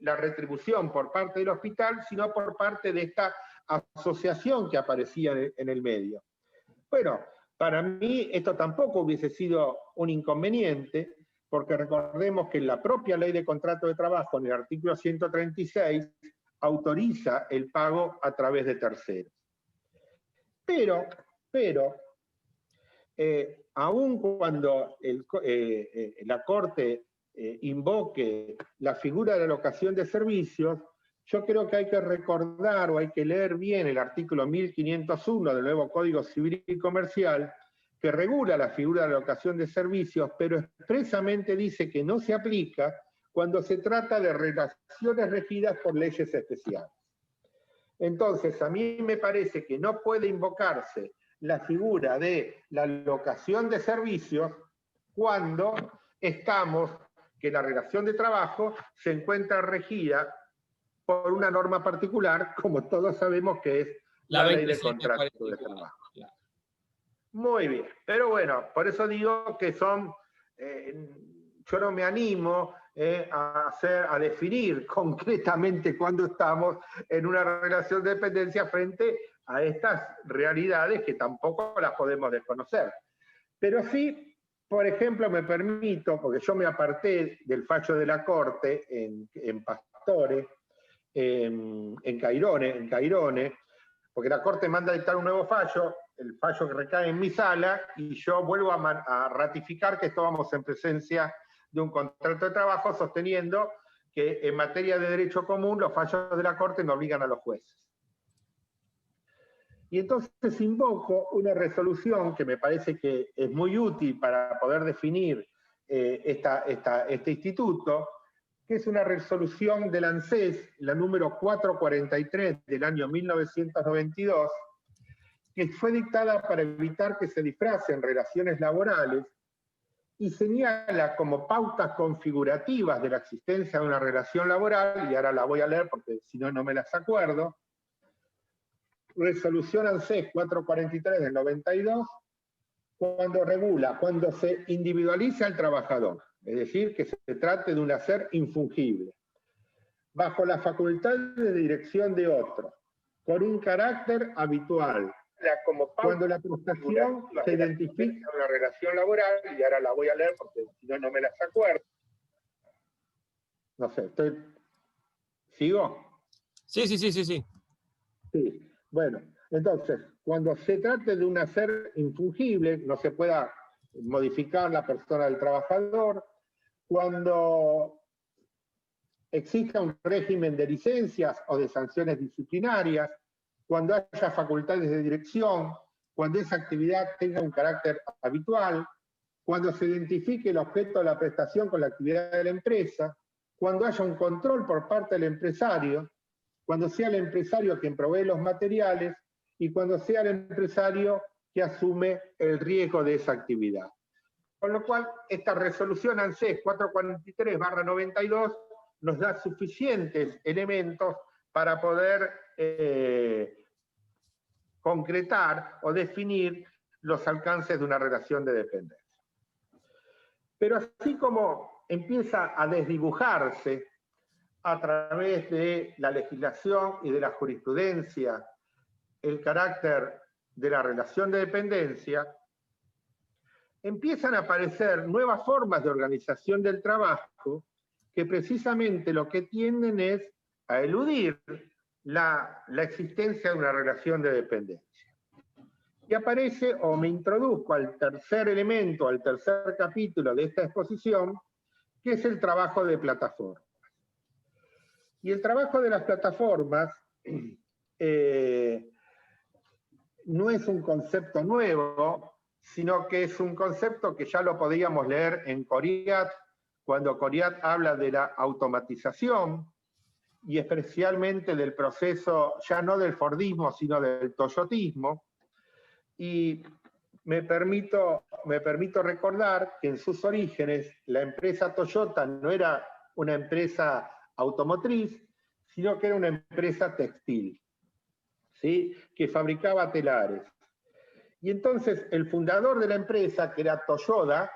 la retribución por parte del hospital, sino por parte de esta asociación que aparecía en el medio. Bueno, para mí esto tampoco hubiese sido un inconveniente, porque recordemos que la propia ley de contrato de trabajo, en el artículo 136, autoriza el pago a través de terceros. Pero aun cuando la Corte invoque la figura de la locación de servicios, yo creo que hay que recordar o hay que leer bien el artículo 1501 del nuevo Código Civil y Comercial, que regula la figura de la locación de servicios, pero expresamente dice que no se aplica cuando se trata de relaciones regidas por leyes especiales. Entonces, a mí me parece que no puede invocarse la figura de la locación de servicios cuando estamos, que la relación de trabajo se encuentra regida por una norma particular, como todos sabemos que es la ley de contrato de trabajo. Muy bien, pero bueno, por eso digo que yo no me animo a definir concretamente cuándo estamos en una relación de dependencia frente a estas realidades que tampoco las podemos desconocer. Pero sí, por ejemplo, me permito, porque yo me aparté del fallo de la Corte en Pastore, en Cairone, porque la Corte manda a dictar un nuevo fallo, el fallo que recae en mi sala, y yo vuelvo a ratificar que estábamos en presencia de un contrato de trabajo, sosteniendo que en materia de derecho común los fallos de la Corte no obligan a los jueces. Y entonces invoco una resolución que me parece que es muy útil para poder definir este instituto, que es una resolución del ANSES, la número 443 del año 1992, que fue dictada para evitar que se disfracen relaciones laborales y señala como pautas configurativas de la existencia de una relación laboral, y ahora la voy a leer porque si no, no me las acuerdo. Resolución ANSES 443 del 92, cuando regula, cuando se individualiza al trabajador, es decir, que se trate de un hacer infungible. bajo la facultad de dirección de otro, con un carácter habitual, cuando la prestación se identifica en una relación laboral, y ahora la voy a leer porque si no, no me las acuerdo. No sé, ¿sigo? Sí. Sí. Bueno, entonces, cuando se trate de un hacer infungible, no se pueda modificar la persona del trabajador, cuando exista un régimen de licencias o de sanciones disciplinarias, cuando haya facultades de dirección, cuando esa actividad tenga un carácter habitual, cuando se identifique el objeto de la prestación con la actividad de la empresa, cuando haya un control por parte del empresario, cuando sea el empresario quien provee los materiales y cuando sea el empresario que asume el riesgo de esa actividad. Con lo cual, esta resolución ANSES 443/92 nos da suficientes elementos para poder concretar o definir los alcances de una relación de dependencia. Pero así como empieza a desdibujarse a través de la legislación y de la jurisprudencia el carácter de la relación de dependencia, empiezan a aparecer nuevas formas de organización del trabajo que precisamente lo que tienden es a eludir la existencia de una relación de dependencia. Y aparece, o me introduzco al tercer elemento, al tercer capítulo de esta exposición, que es el trabajo de plataformas. Y el trabajo de las plataformas no es un concepto nuevo, sino que es un concepto que ya lo podíamos leer en Coriat, cuando Coriat habla de la automatización, y especialmente del proceso, ya no del Fordismo, sino del toyotismo. Y me permito recordar que en sus orígenes la empresa Toyota no era una empresa automotriz, sino que era una empresa textil, ¿sí? Que fabricaba telares. Y entonces el fundador de la empresa, que era Toyoda,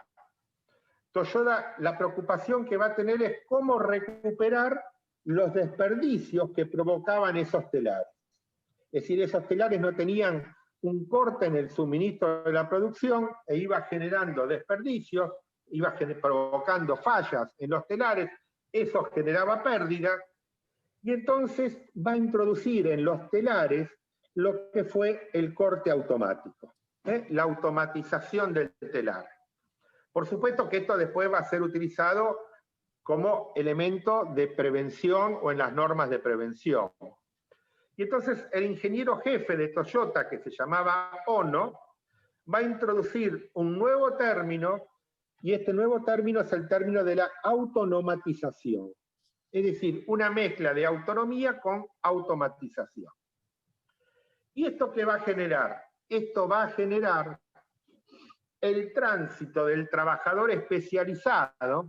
la preocupación que va a tener es cómo recuperar los desperdicios que provocaban esos telares. Es decir, esos telares no tenían un corte en el suministro de la producción e iba generando desperdicios, iba provocando fallas en los telares, eso generaba pérdida, y entonces va a introducir en los telares lo que fue el corte automático, la automatización del telar. Por supuesto que esto después va a ser utilizado como elemento de prevención o en las normas de prevención. Y entonces el ingeniero jefe de Toyota, que se llamaba Ono, va a introducir un nuevo término, y este nuevo término es el término de la autonomatización. Es decir, una mezcla de autonomía con automatización. ¿Y esto qué va a generar? Esto va a generar el tránsito del trabajador especializado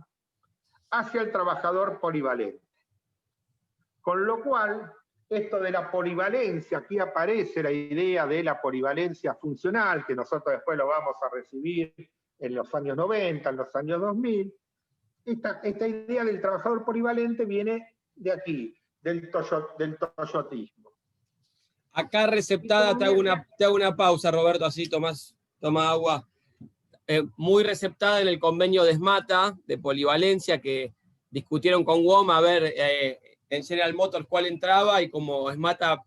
hacia el trabajador polivalente. Con lo cual, esto de la polivalencia, aquí aparece la idea de la polivalencia funcional, que nosotros después lo vamos a recibir en los años 90, en los años 2000. Esta idea del trabajador polivalente viene de aquí, del toyotismo. Acá receptada, te hago una pausa, Roberto, así toma agua. Muy receptada en el convenio de SMATA, de polivalencia, que discutieron con WOM a ver en General Motors cuál entraba, y como SMATA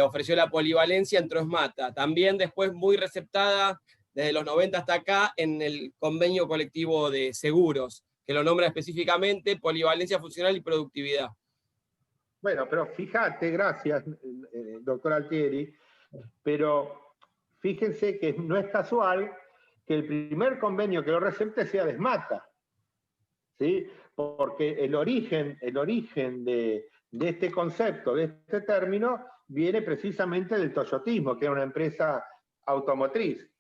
ofreció la polivalencia, entró SMATA. También después muy receptada desde los 90 hasta acá en el convenio colectivo de seguros, que lo nombra específicamente polivalencia funcional y productividad. Bueno, pero fíjate, gracias, doctor Altieri, pero fíjense que no es casual que el primer convenio que lo recepte sea de SMATA, ¿sí? Porque el origen de este concepto, de este término, viene precisamente del toyotismo, que era una empresa automotriz.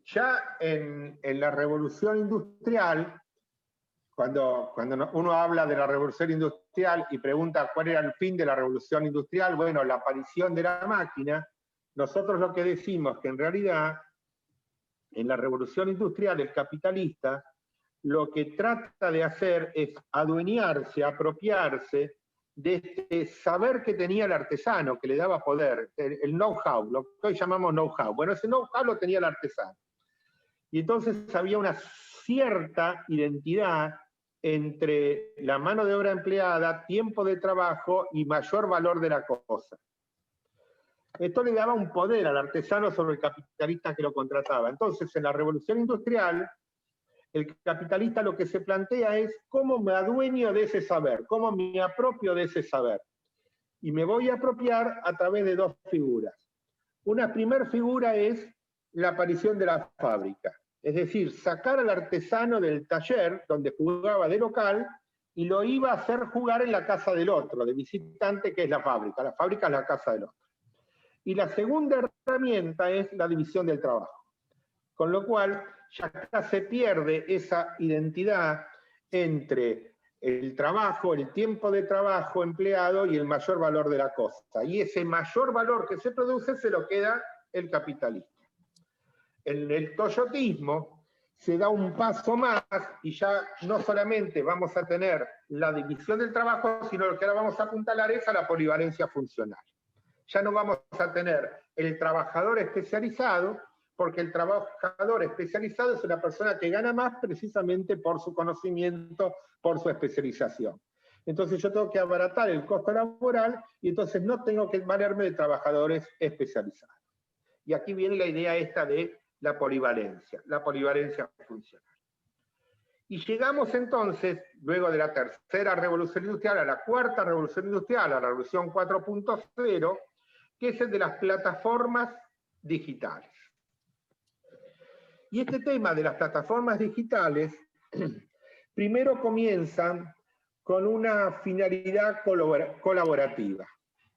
Ya en la revolución industrial, cuando uno habla de la revolución industrial y pregunta cuál era el fin de la revolución industrial, bueno, la aparición de la máquina, nosotros lo que decimos que en realidad en la revolución industrial el capitalista lo que trata de hacer es adueñarse, apropiarse de este saber que tenía el artesano, que le daba poder, el know-how, lo que hoy llamamos know-how. Bueno, ese know-how lo tenía el artesano. Y entonces había una cierta identidad entre la mano de obra empleada, tiempo de trabajo y mayor valor de la cosa. Esto le daba un poder al artesano sobre el capitalista que lo contrataba. Entonces, en la revolución industrial, el capitalista lo que se plantea es cómo me adueño de ese saber, cómo me apropio de ese saber. Y me voy a apropiar a través de dos figuras. Una primera figura es la aparición de la fábrica. Es decir, sacar al artesano del taller donde jugaba de local y lo iba a hacer jugar en la casa del otro, de visitante, que es la fábrica. La fábrica es la casa del otro. Y la segunda herramienta es la división del trabajo. Con lo cual, ya acá se pierde esa identidad entre el trabajo, el tiempo de trabajo empleado y el mayor valor de la cosa. Y ese mayor valor que se produce se lo queda el capitalista. En el toyotismo se da un paso más y ya no solamente vamos a tener la división del trabajo, sino lo que ahora vamos a apuntalar es a la polivalencia funcional. Ya no vamos a tener el trabajador especializado, porque el trabajador especializado es una persona que gana más precisamente por su conocimiento, por su especialización. Entonces yo tengo que abaratar el costo laboral y entonces no tengo que valerme de trabajadores especializados. Y aquí viene la idea esta de la polivalencia funcional. Y llegamos entonces, luego de la tercera revolución industrial, a la cuarta revolución industrial, a la revolución 4.0, que es el de las plataformas digitales. Y este tema de las plataformas digitales, primero comienzan con una finalidad colaborativa,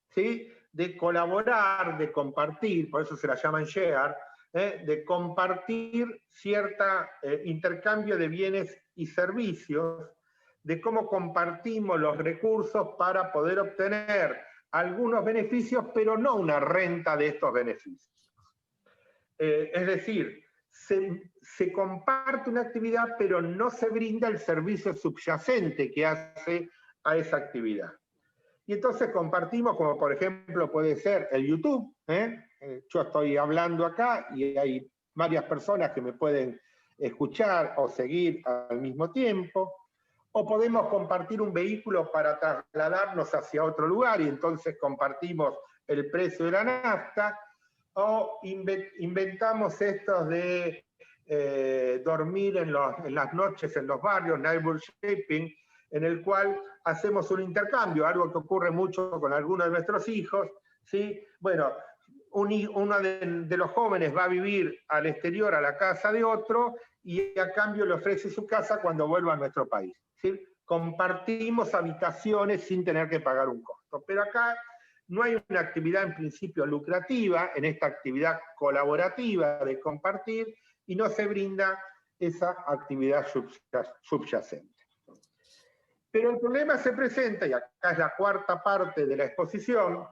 ¿sí? De colaborar, de compartir, por eso se la llaman share, de compartir cierto intercambio de bienes y servicios, de cómo compartimos los recursos para poder obtener algunos beneficios, pero no una renta de estos beneficios. Es decir, se comparte una actividad, pero no se brinda el servicio subyacente que hace a esa actividad. Y entonces compartimos, como por ejemplo puede ser el YouTube. Yo estoy hablando acá y hay varias personas que me pueden escuchar o seguir al mismo tiempo. O podemos compartir un vehículo para trasladarnos hacia otro lugar y entonces compartimos el precio de la nafta. O inventamos estos de dormir en las noches en los barrios, neighbor shipping, en el cual hacemos un intercambio, algo que ocurre mucho con algunos de nuestros hijos, ¿sí? Bueno, uno de los jóvenes va a vivir al exterior, a la casa de otro, y a cambio le ofrece su casa cuando vuelva a nuestro país, ¿sí? Compartimos habitaciones sin tener que pagar un costo. Pero acá no hay una actividad en principio lucrativa, en esta actividad colaborativa de compartir, y no se brinda esa actividad subyacente. Pero el problema se presenta, y acá es la cuarta parte de la exposición,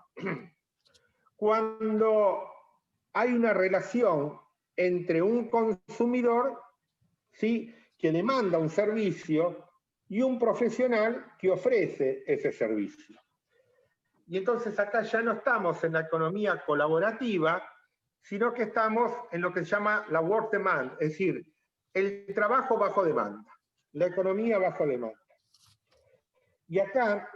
cuando hay una relación entre un consumidor, ¿sí?, que demanda un servicio y un profesional que ofrece ese servicio. Y entonces acá ya no estamos en la economía colaborativa, sino que estamos en lo que se llama la work demand, es decir, el trabajo bajo demanda, la economía bajo demanda. Y acá,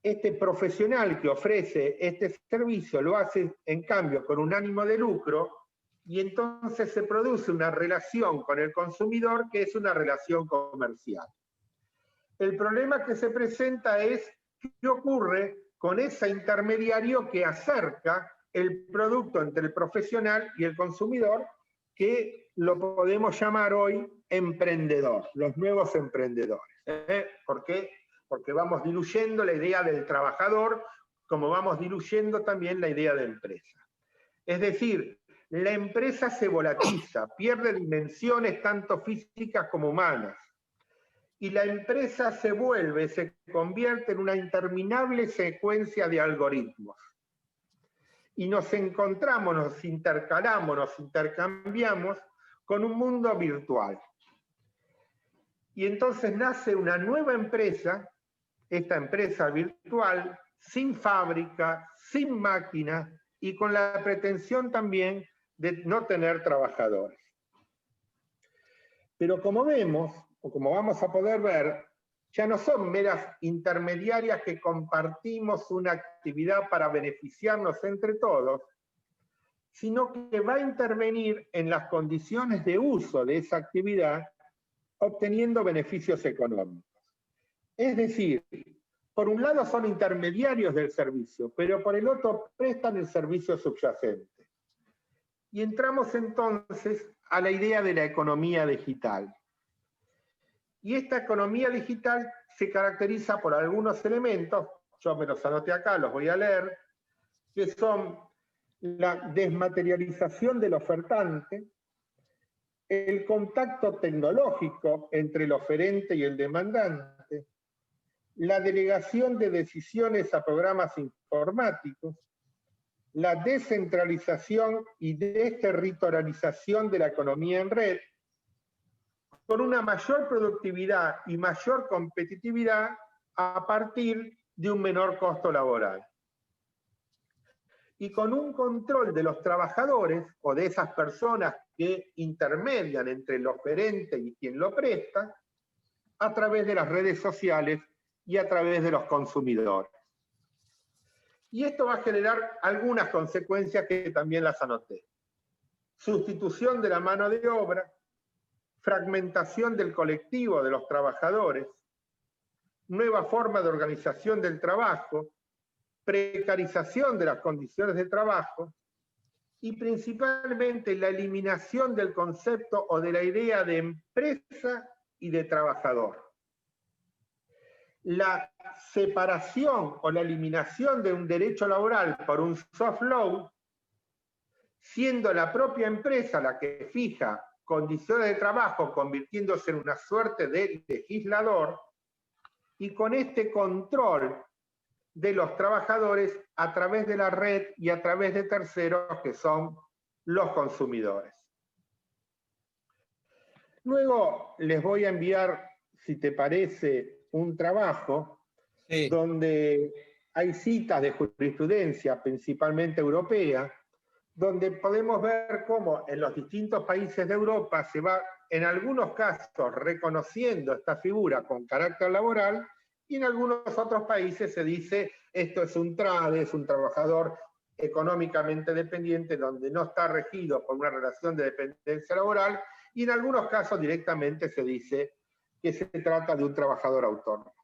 este profesional que ofrece este servicio lo hace, en cambio, con un ánimo de lucro, y entonces se produce una relación con el consumidor que es una relación comercial. El problema que se presenta es qué ocurre con ese intermediario que acerca el producto entre el profesional y el consumidor, que lo podemos llamar hoy emprendedor, los nuevos emprendedores. ¿Por qué? Porque vamos diluyendo la idea del trabajador, como vamos diluyendo también la idea de empresa. Es decir, la empresa se volatiza, pierde dimensiones tanto físicas como humanas. Y la empresa se convierte en una interminable secuencia de algoritmos. Y nos encontramos, nos intercalamos, nos intercambiamos con un mundo virtual. Y entonces nace una nueva empresa esta empresa virtual sin fábrica, sin máquina y con la pretensión también de no tener trabajadores. Pero como vemos, o como vamos a poder ver, ya no son meras intermediarias que compartimos una actividad para beneficiarnos entre todos, sino que va a intervenir en las condiciones de uso de esa actividad, obteniendo beneficios económicos. Es decir, por un lado son intermediarios del servicio, pero por el otro prestan el servicio subyacente. Y entramos entonces a la idea de la economía digital. Y esta economía digital se caracteriza por algunos elementos, yo me los anoté acá, los voy a leer, que son la desmaterialización del ofertante, el contacto tecnológico entre el oferente y el demandante, la delegación de decisiones a programas informáticos, la descentralización y desterritorialización de la economía en red, con una mayor productividad y mayor competitividad a partir de un menor costo laboral. Y con un control de los trabajadores o de esas personas que intermedian entre el oferente y quien lo presta, a través de las redes sociales y a través de los consumidores. Y esto va a generar algunas consecuencias que también las anoté. Sustitución de la mano de obra, fragmentación del colectivo de los trabajadores, nueva forma de organización del trabajo, precarización de las condiciones de trabajo y principalmente la eliminación del concepto o de la idea de empresa y de trabajador. La separación o la eliminación de un derecho laboral por un soft law, siendo la propia empresa la que fija condiciones de trabajo, convirtiéndose en una suerte de legislador, y con este control de los trabajadores a través de la red y a través de terceros que son los consumidores. Luego les voy a enviar, si te parece, un trabajo donde hay citas de jurisprudencia, principalmente europea, donde podemos ver cómo en los distintos países de Europa se va, en algunos casos, reconociendo esta figura con carácter laboral, y en algunos otros países se dice esto es un trade, es un trabajador económicamente dependiente, donde no está regido por una relación de dependencia laboral, y en algunos casos directamente se dice que se trata de un trabajador autónomo.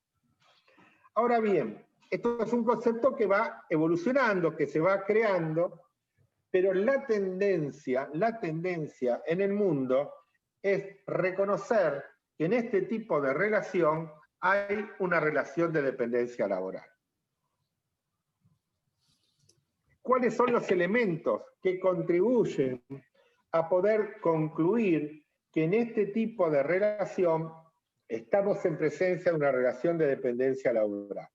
Ahora bien, esto es un concepto que va evolucionando, que se va creando, pero la tendencia en el mundo es reconocer que en este tipo de relación hay una relación de dependencia laboral. ¿Cuáles son los elementos que contribuyen a poder concluir que en este tipo de relación estamos en presencia de una relación de dependencia laboral?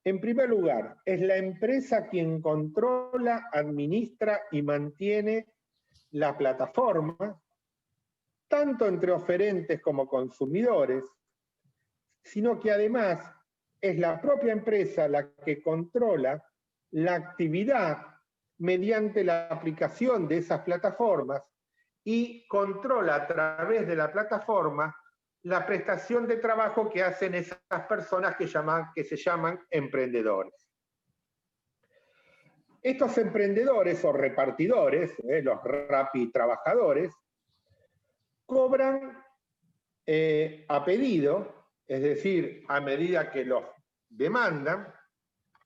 En primer lugar, es la empresa quien controla, administra y mantiene la plataforma, tanto entre oferentes como consumidores, sino que además es la propia empresa la que controla la actividad mediante la aplicación de esas plataformas y controla a través de la plataforma la prestación de trabajo que hacen esas personas que se llaman emprendedores. Estos emprendedores o repartidores, los Rappi trabajadores, cobran a pedido, es decir, a medida que los demandan,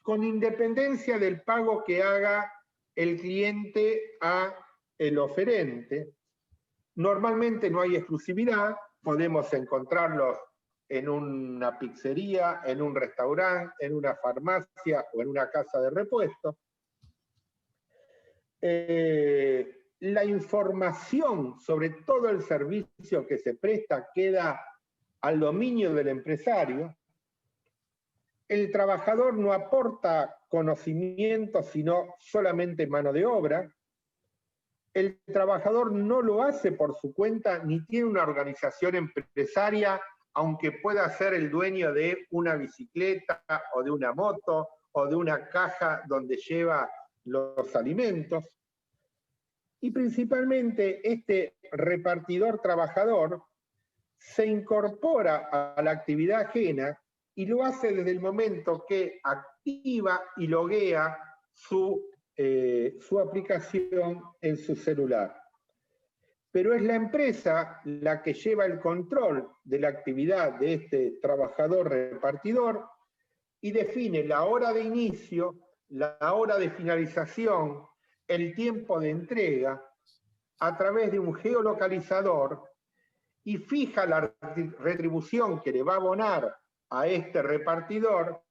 con independencia del pago que haga el cliente a el oferente. Normalmente no hay exclusividad, podemos encontrarlos en una pizzería, en un restaurante, en una farmacia o en una casa de repuestos. La información sobre todo el servicio que se presta queda al dominio del empresario. El trabajador no aporta conocimiento, sino solamente mano de obra. El trabajador no lo hace por su cuenta ni tiene una organización empresaria aunque pueda ser el dueño de una bicicleta o de una moto o de una caja donde lleva los alimentos. Y principalmente este repartidor trabajador se incorpora a la actividad ajena y lo hace desde el momento que activa y loguea su aplicación en su celular. Pero es la empresa la que lleva el control de la actividad de este trabajador repartidor y define la hora de inicio, la hora de finalización, el tiempo de entrega a través de un geolocalizador y fija la retribución que le va a abonar a este repartidor,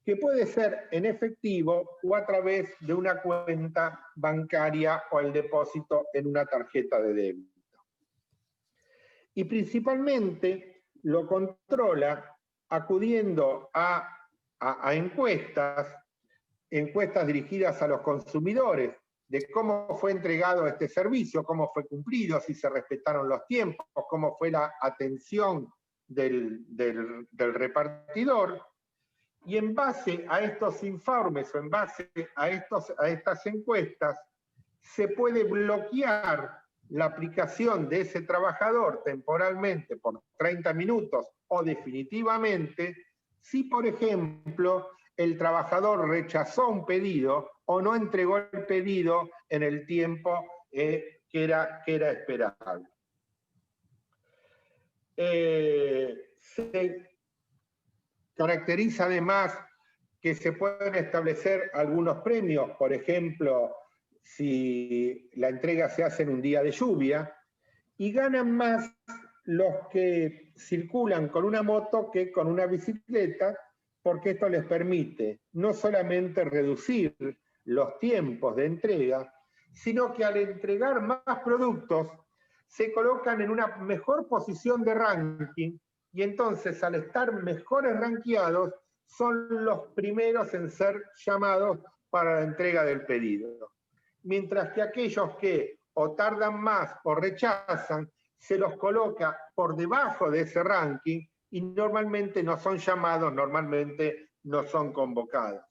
que puede ser en efectivo o a través de una cuenta bancaria o el depósito en una tarjeta de débito. Y principalmente lo controla acudiendo a encuestas dirigidas a los consumidores, de cómo fue entregado este servicio, cómo fue cumplido, si se respetaron los tiempos, cómo fue la atención del repartidor. Y en base a estos informes o en base a estas encuestas, se puede bloquear la aplicación de ese trabajador temporalmente por 30 minutos o definitivamente si, por ejemplo, el trabajador rechazó un pedido o no entregó el pedido en el tiempo que era esperable. Se caracteriza además que se pueden establecer algunos premios, por ejemplo, si la entrega se hace en un día de lluvia, y ganan más los que circulan con una moto que con una bicicleta, porque esto les permite no solamente reducir los tiempos de entrega, sino que al entregar más productos se colocan en una mejor posición de ranking y entonces al estar mejores rankeados son los primeros en ser llamados para la entrega del pedido. Mientras que aquellos que o tardan más o rechazan, se los coloca por debajo de ese ranking y normalmente no son llamados, normalmente no son convocados.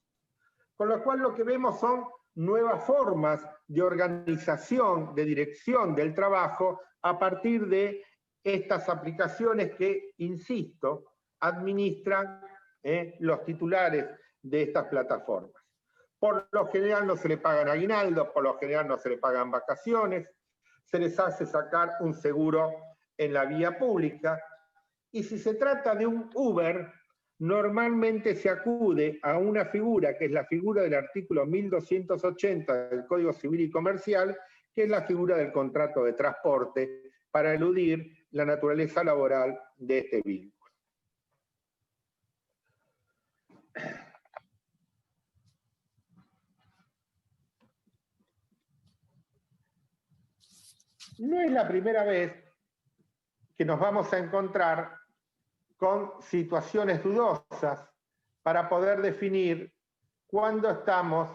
Con lo cual lo que vemos son nuevas formas de organización, de dirección del trabajo a partir de estas aplicaciones que, insisto, administran los titulares de estas plataformas. Por lo general no se le pagan aguinaldos, por lo general no se le pagan vacaciones, se les hace sacar un seguro en la vía pública, y si se trata de un Uber, normalmente se acude a una figura, que es la figura del artículo 1280 del Código Civil y Comercial, que es la figura del contrato de transporte, para eludir la naturaleza laboral de este vínculo. No es la primera vez que nos vamos a encontrar con situaciones dudosas para poder definir cuándo estamos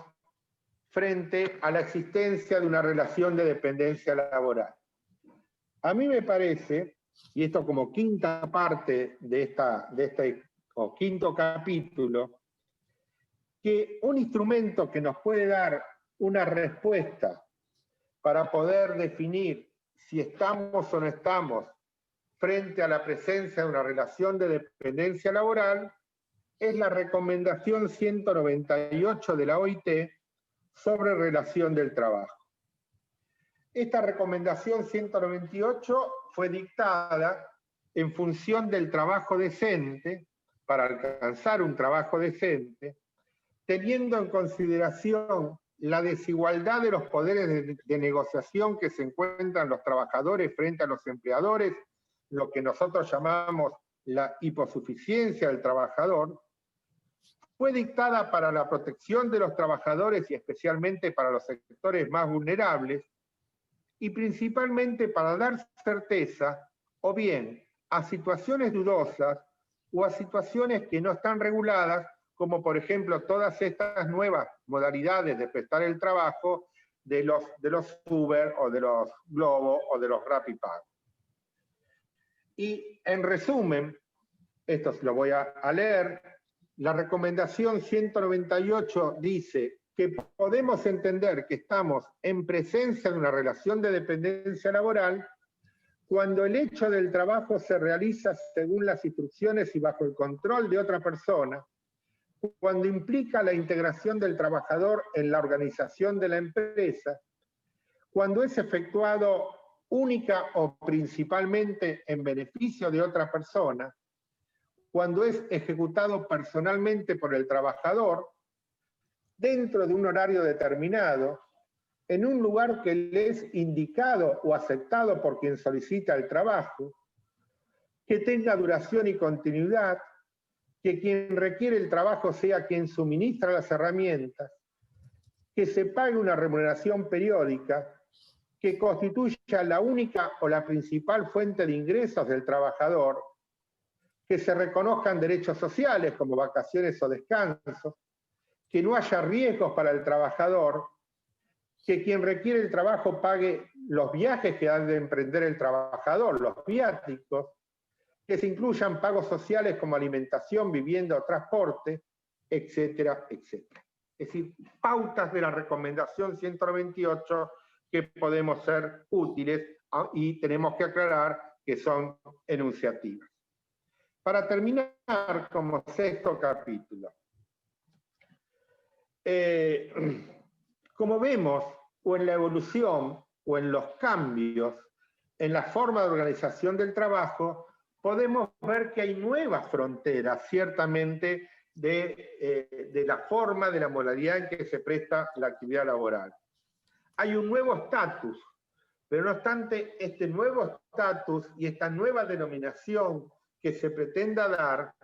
frente a la existencia de una relación de dependencia laboral. A mí me parece, y esto como quinta parte de este o quinto capítulo, que un instrumento que nos puede dar una respuesta para poder definir si estamos o no estamos frente a la presencia de una relación de dependencia laboral es la recomendación 198 de la OIT sobre relación del trabajo. Esta recomendación 198 fue dictada en función del trabajo decente, para alcanzar un trabajo decente, teniendo en consideración la desigualdad de los poderes de negociación que se encuentran los trabajadores frente a los empleadores, lo que nosotros llamamos la hiposuficiencia del trabajador, fue dictada para la protección de los trabajadores y especialmente para los sectores más vulnerables, y principalmente para dar certeza o bien a situaciones dudosas o a situaciones que no están reguladas, como por ejemplo todas estas nuevas modalidades de prestar el trabajo de los Uber o de los Globo o de los Rappi Pago. Y en resumen, esto se lo voy a leer, la recomendación 198 dice que podemos entender que estamos en presencia de una relación de dependencia laboral cuando el hecho del trabajo se realiza según las instrucciones y bajo el control de otra persona, cuando implica la integración del trabajador en la organización de la empresa, cuando es efectuado única o principalmente en beneficio de otra persona, cuando es ejecutado personalmente por el trabajador, dentro de un horario determinado, en un lugar que le es indicado o aceptado por quien solicita el trabajo, que tenga duración y continuidad, que quien requiere el trabajo sea quien suministra las herramientas, que se pague una remuneración periódica, que constituya la única o la principal fuente de ingresos del trabajador, que se reconozcan derechos sociales como vacaciones o descansos, que no haya riesgos para el trabajador, que quien requiere el trabajo pague los viajes que ha de emprender el trabajador, los viáticos, que se incluyan pagos sociales como alimentación, vivienda o transporte, etcétera, etcétera. Es decir, pautas de la recomendación 198 que podemos ser útiles y tenemos que aclarar que son enunciativas. Para terminar como sexto capítulo, como vemos, o en la evolución o en los cambios en la forma de organización del trabajo, podemos ver que hay nuevas fronteras, ciertamente, de la forma, de la modalidad en que se presta la actividad laboral. Hay un nuevo estatus, pero no obstante, este nuevo estatus y esta nueva denominación que se pretenda dar,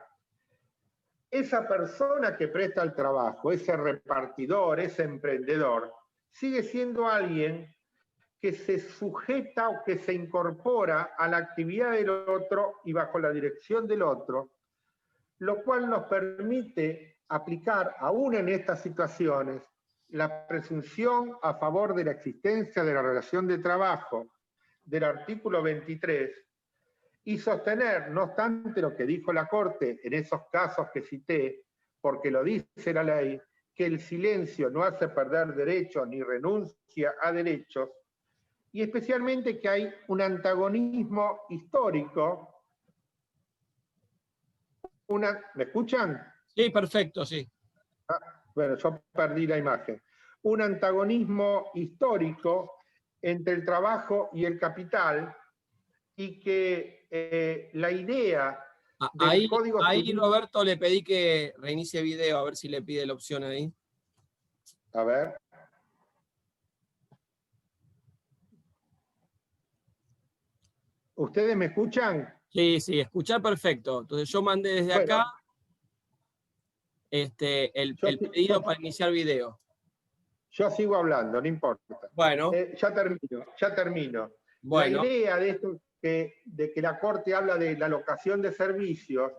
esa persona que presta el trabajo, ese repartidor, ese emprendedor, sigue siendo alguien que se sujeta o que se incorpora a la actividad del otro y bajo la dirección del otro, lo cual nos permite aplicar, aún en estas situaciones, la presunción a favor de la existencia de la relación de trabajo del artículo 23 y sostener, no obstante lo que dijo la Corte en esos casos que cité, porque lo dice la ley, que el silencio no hace perder derechos ni renuncia a derechos, y especialmente que hay un antagonismo histórico. ¿Me escuchan? Sí, perfecto, sí. Bueno, yo perdí la imagen. Un antagonismo histórico entre el trabajo y el capital, y que la idea del Código Civil... Roberto, le pedí que reinicie video, a ver si le pide la opción ahí. A ver. ¿Ustedes me escuchan? Sí, sí, escuchar perfecto. Entonces yo mandé desde acá el pedido para iniciar video. Yo sigo hablando, no importa. Bueno. Ya termino. Bueno. La idea de esto, de que la Corte habla de la locación de servicios,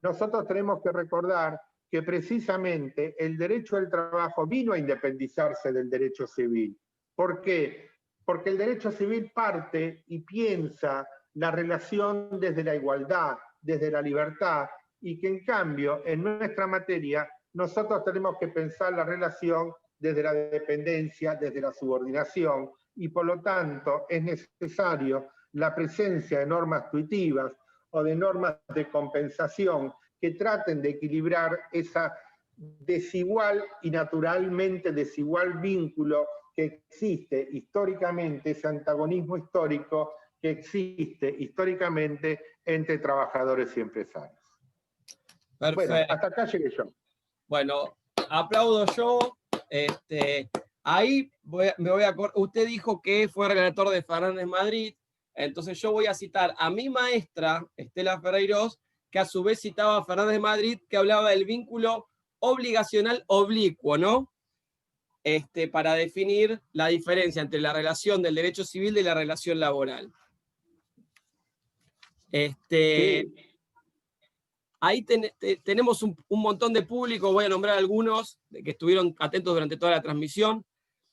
nosotros tenemos que recordar que precisamente el derecho al trabajo vino a independizarse del derecho civil. ¿Por qué? Porque el derecho civil parte y piensa la relación desde la igualdad, desde la libertad, y que en cambio, en nuestra materia, nosotros tenemos que pensar la relación desde la dependencia, desde la subordinación, y por lo tanto es necesario la presencia de normas tuitivas o de normas de compensación que traten de equilibrar esa desigual y naturalmente desigual vínculo que existe históricamente, ese antagonismo histórico que existe históricamente entre trabajadores y empresarios. Perfecto. Bueno, hasta acá llegué yo. Bueno, aplaudo yo. Ahí me voy a acordar. Usted dijo que fue relator de Fernández Madrid, entonces yo voy a citar a mi maestra, Estela Ferreiros, que a su vez citaba a Fernández Madrid, que hablaba del vínculo obligacional oblicuo, ¿no? Para definir la diferencia entre la relación del derecho civil y la relación laboral. Sí. Ahí tenemos un montón de público, voy a nombrar algunos que estuvieron atentos durante toda la transmisión.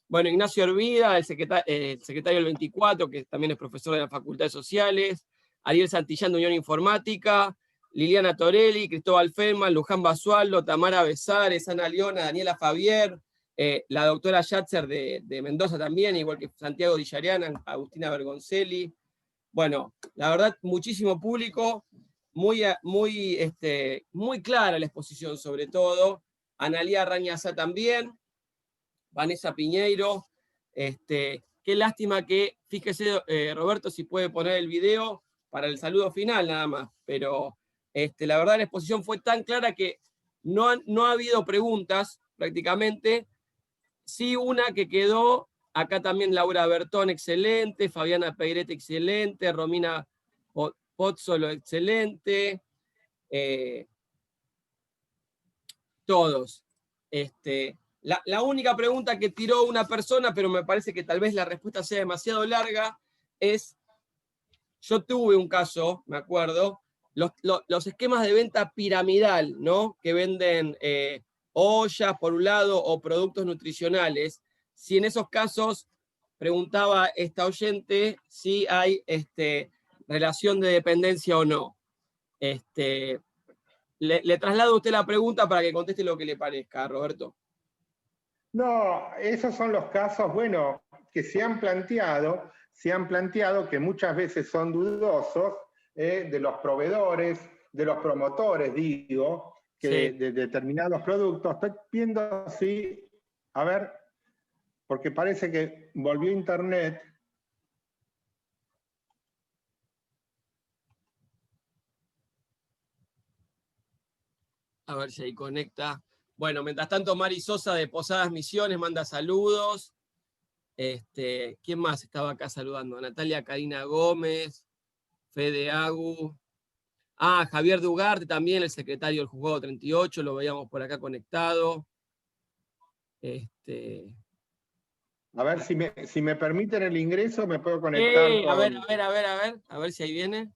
Bueno, Ignacio Hervida, el secretario del 24, que también es profesor de las Facultades Sociales, Ariel Santillán de Unión Informática, Liliana Torelli, Cristóbal Feldman, Luján Basualdo, Tamara Besares, Ana Leona, Daniela Fabier, la doctora Yatzer de Mendoza también, igual que Santiago Dillariana, Agustina Bergoncelli. Bueno, la verdad, muchísimo público, muy clara la exposición sobre todo. Analía Rañazá también, Vanessa Piñeiro. Qué lástima que, fíjese, Roberto, si puede poner el video para el saludo final nada más, pero la verdad la exposición fue tan clara que no ha habido preguntas prácticamente. Sí, una que quedó, acá también Laura Bertón, excelente, Fabiana Peirete, excelente, Romina Pozzolo, excelente, todos. La única pregunta que tiró una persona, pero me parece que tal vez la respuesta sea demasiado larga, es, yo tuve un caso, me acuerdo, los esquemas de venta piramidal, ¿no? Que venden ollas por un lado o productos nutricionales. Si en esos casos, preguntaba esta oyente, si hay relación de dependencia o no. Le traslado a usted la pregunta para que conteste lo que le parezca, Roberto. No, esos son los casos, bueno, que se han planteado que muchas veces son dudosos de los proveedores, de los promotores, digo, que Sí. de determinados productos. Estoy viendo si, a ver, porque parece que volvió internet. A ver si ahí conecta. Bueno, mientras tanto, Mari Sosa de Posadas Misiones manda saludos. ¿Quién más estaba acá saludando? Natalia Karina Gómez, Fede Agu. Javier Dugarte también, el secretario del Juzgado 38, lo veíamos por acá conectado. A ver, si me permiten el ingreso, me puedo conectar con... A ver si ahí viene.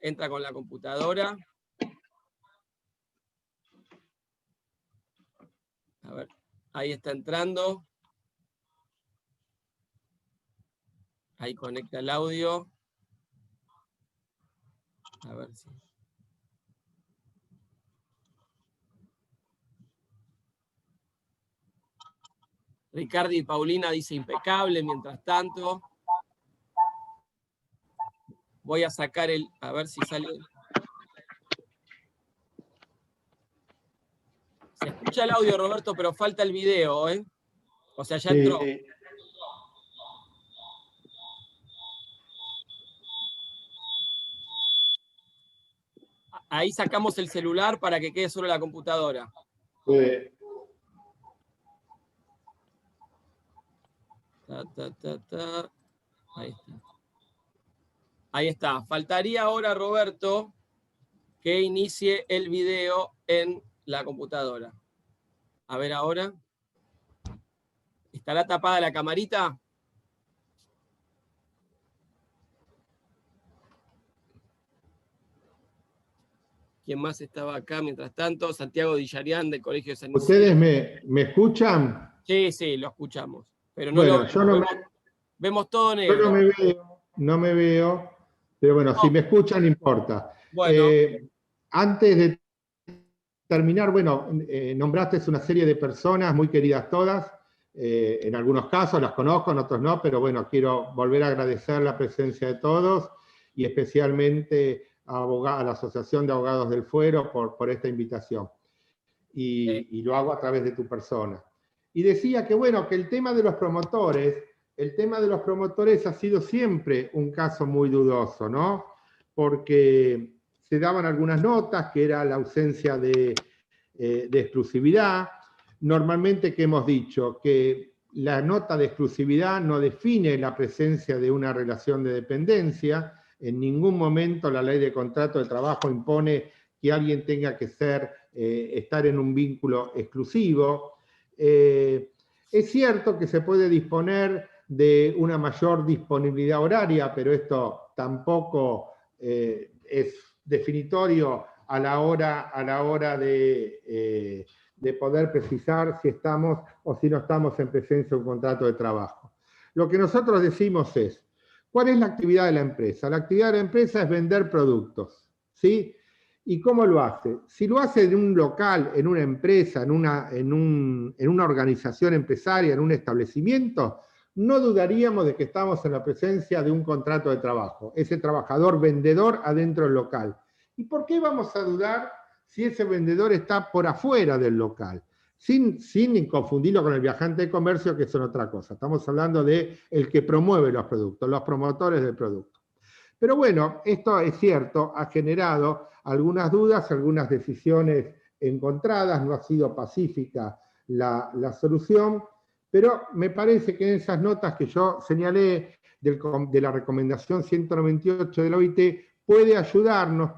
Entra con la computadora. A ver, ahí está entrando. Ahí conecta el audio. A ver si... Ricardi y Paulina dice impecable, mientras tanto. Voy a sacar a ver si sale. Se escucha el audio, Roberto, pero falta el video, ¿eh? O sea, ya entró. Ahí sacamos el celular para que quede solo la computadora. Ahí está. Ahí está. Faltaría ahora, Roberto, que inicie el video en la computadora. A ver ahora. ¿Estará tapada la camarita? ¿Quién más estaba acá mientras tanto? Santiago Dillarián del Colegio de San Isidro. ¿Ustedes me escuchan? Sí, lo escuchamos. Pero no bueno, lo vemos. Vemos todo negro. Yo no me veo, pero bueno, si me escuchan, no importa. Bueno. Antes de terminar, bueno, nombraste una serie de personas muy queridas todas. En algunos casos las conozco, en otros no, pero bueno, quiero volver a agradecer la presencia de todos y especialmente a la Asociación de Abogados del Fuero por esta invitación. Y lo hago a través de tu persona. Y decía que, bueno, que el tema de los promotores ha sido siempre un caso muy dudoso, ¿no? Porque se daban algunas notas, que era la ausencia de exclusividad. Normalmente, ¿qué hemos dicho? Que la nota de exclusividad no define la presencia de una relación de dependencia. En ningún momento la ley de contrato de trabajo impone que alguien tenga que estar en un vínculo exclusivo. Es cierto que se puede disponer de una mayor disponibilidad horaria, pero esto tampoco es definitorio a la hora de poder precisar si estamos o si no estamos en presencia de un contrato de trabajo. Lo que nosotros decimos es, ¿cuál es la actividad de la empresa? La actividad de la empresa es vender productos. ¿sí? ¿Y cómo lo hace? Si lo hace en un local, en una empresa, en una organización empresaria, en un establecimiento, no dudaríamos de que estamos en la presencia de un contrato de trabajo, ese trabajador vendedor adentro del local. ¿Y por qué vamos a dudar si ese vendedor está por afuera del local? Sin confundirlo con el viajante de comercio, que son otra cosa. Estamos hablando de el que promueve los productos, los promotores del producto. Pero bueno, esto es cierto, ha generado algunas dudas, algunas decisiones encontradas, no ha sido pacífica la solución, pero me parece que en esas notas que yo señalé de la recomendación 198 de la OIT puede ayudarnos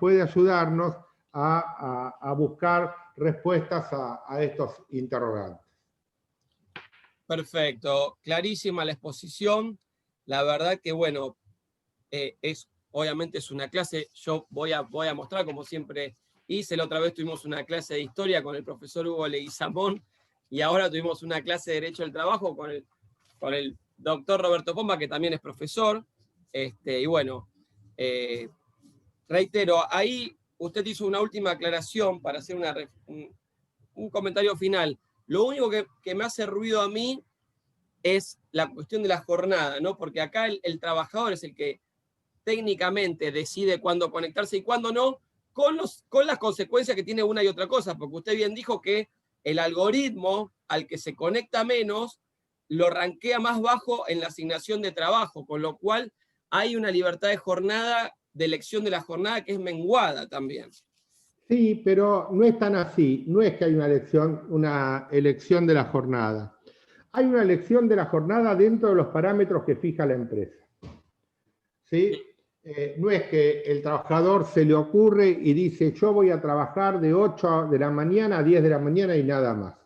a buscar respuestas a estos interrogantes. Perfecto, clarísima la exposición. La verdad que, bueno, obviamente es una clase, yo voy a mostrar, como siempre hice, la otra vez tuvimos una clase de historia con el profesor Hugo Leguizamón, y ahora tuvimos una clase de Derecho del Trabajo con el doctor Roberto Pomba, que también es profesor. Y bueno, reitero, ahí usted hizo una última aclaración para hacer un comentario final. Lo único que me hace ruido a mí es la cuestión de la jornada, ¿no? Porque acá el trabajador es el que técnicamente decide cuándo conectarse y cuándo no, con las consecuencias que tiene una y otra cosa, porque usted bien dijo que el algoritmo al que se conecta menos lo rankea más bajo en la asignación de trabajo, con lo cual hay una libertad de jornada, de elección de la jornada, que es menguada también. Sí, pero no es tan así, no es que hay una elección de la jornada. Hay una elección de la jornada dentro de los parámetros que fija la empresa. ¿Sí? No es que el trabajador se le ocurre y dice, yo voy a trabajar de 8 de la mañana a 10 de la mañana y nada más.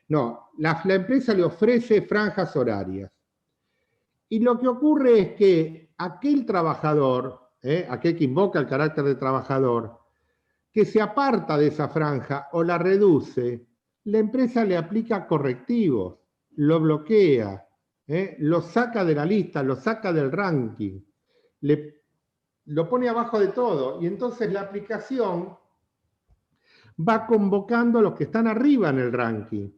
No, la empresa le ofrece franjas horarias. Y lo que ocurre es que aquel trabajador, aquel que invoca el carácter de trabajador, que se aparta de esa franja o la reduce, la empresa le aplica correctivos, lo bloquea, lo saca de la lista, lo saca del ranking, lo pone abajo de todo, y entonces la aplicación va convocando a los que están arriba en el ranking.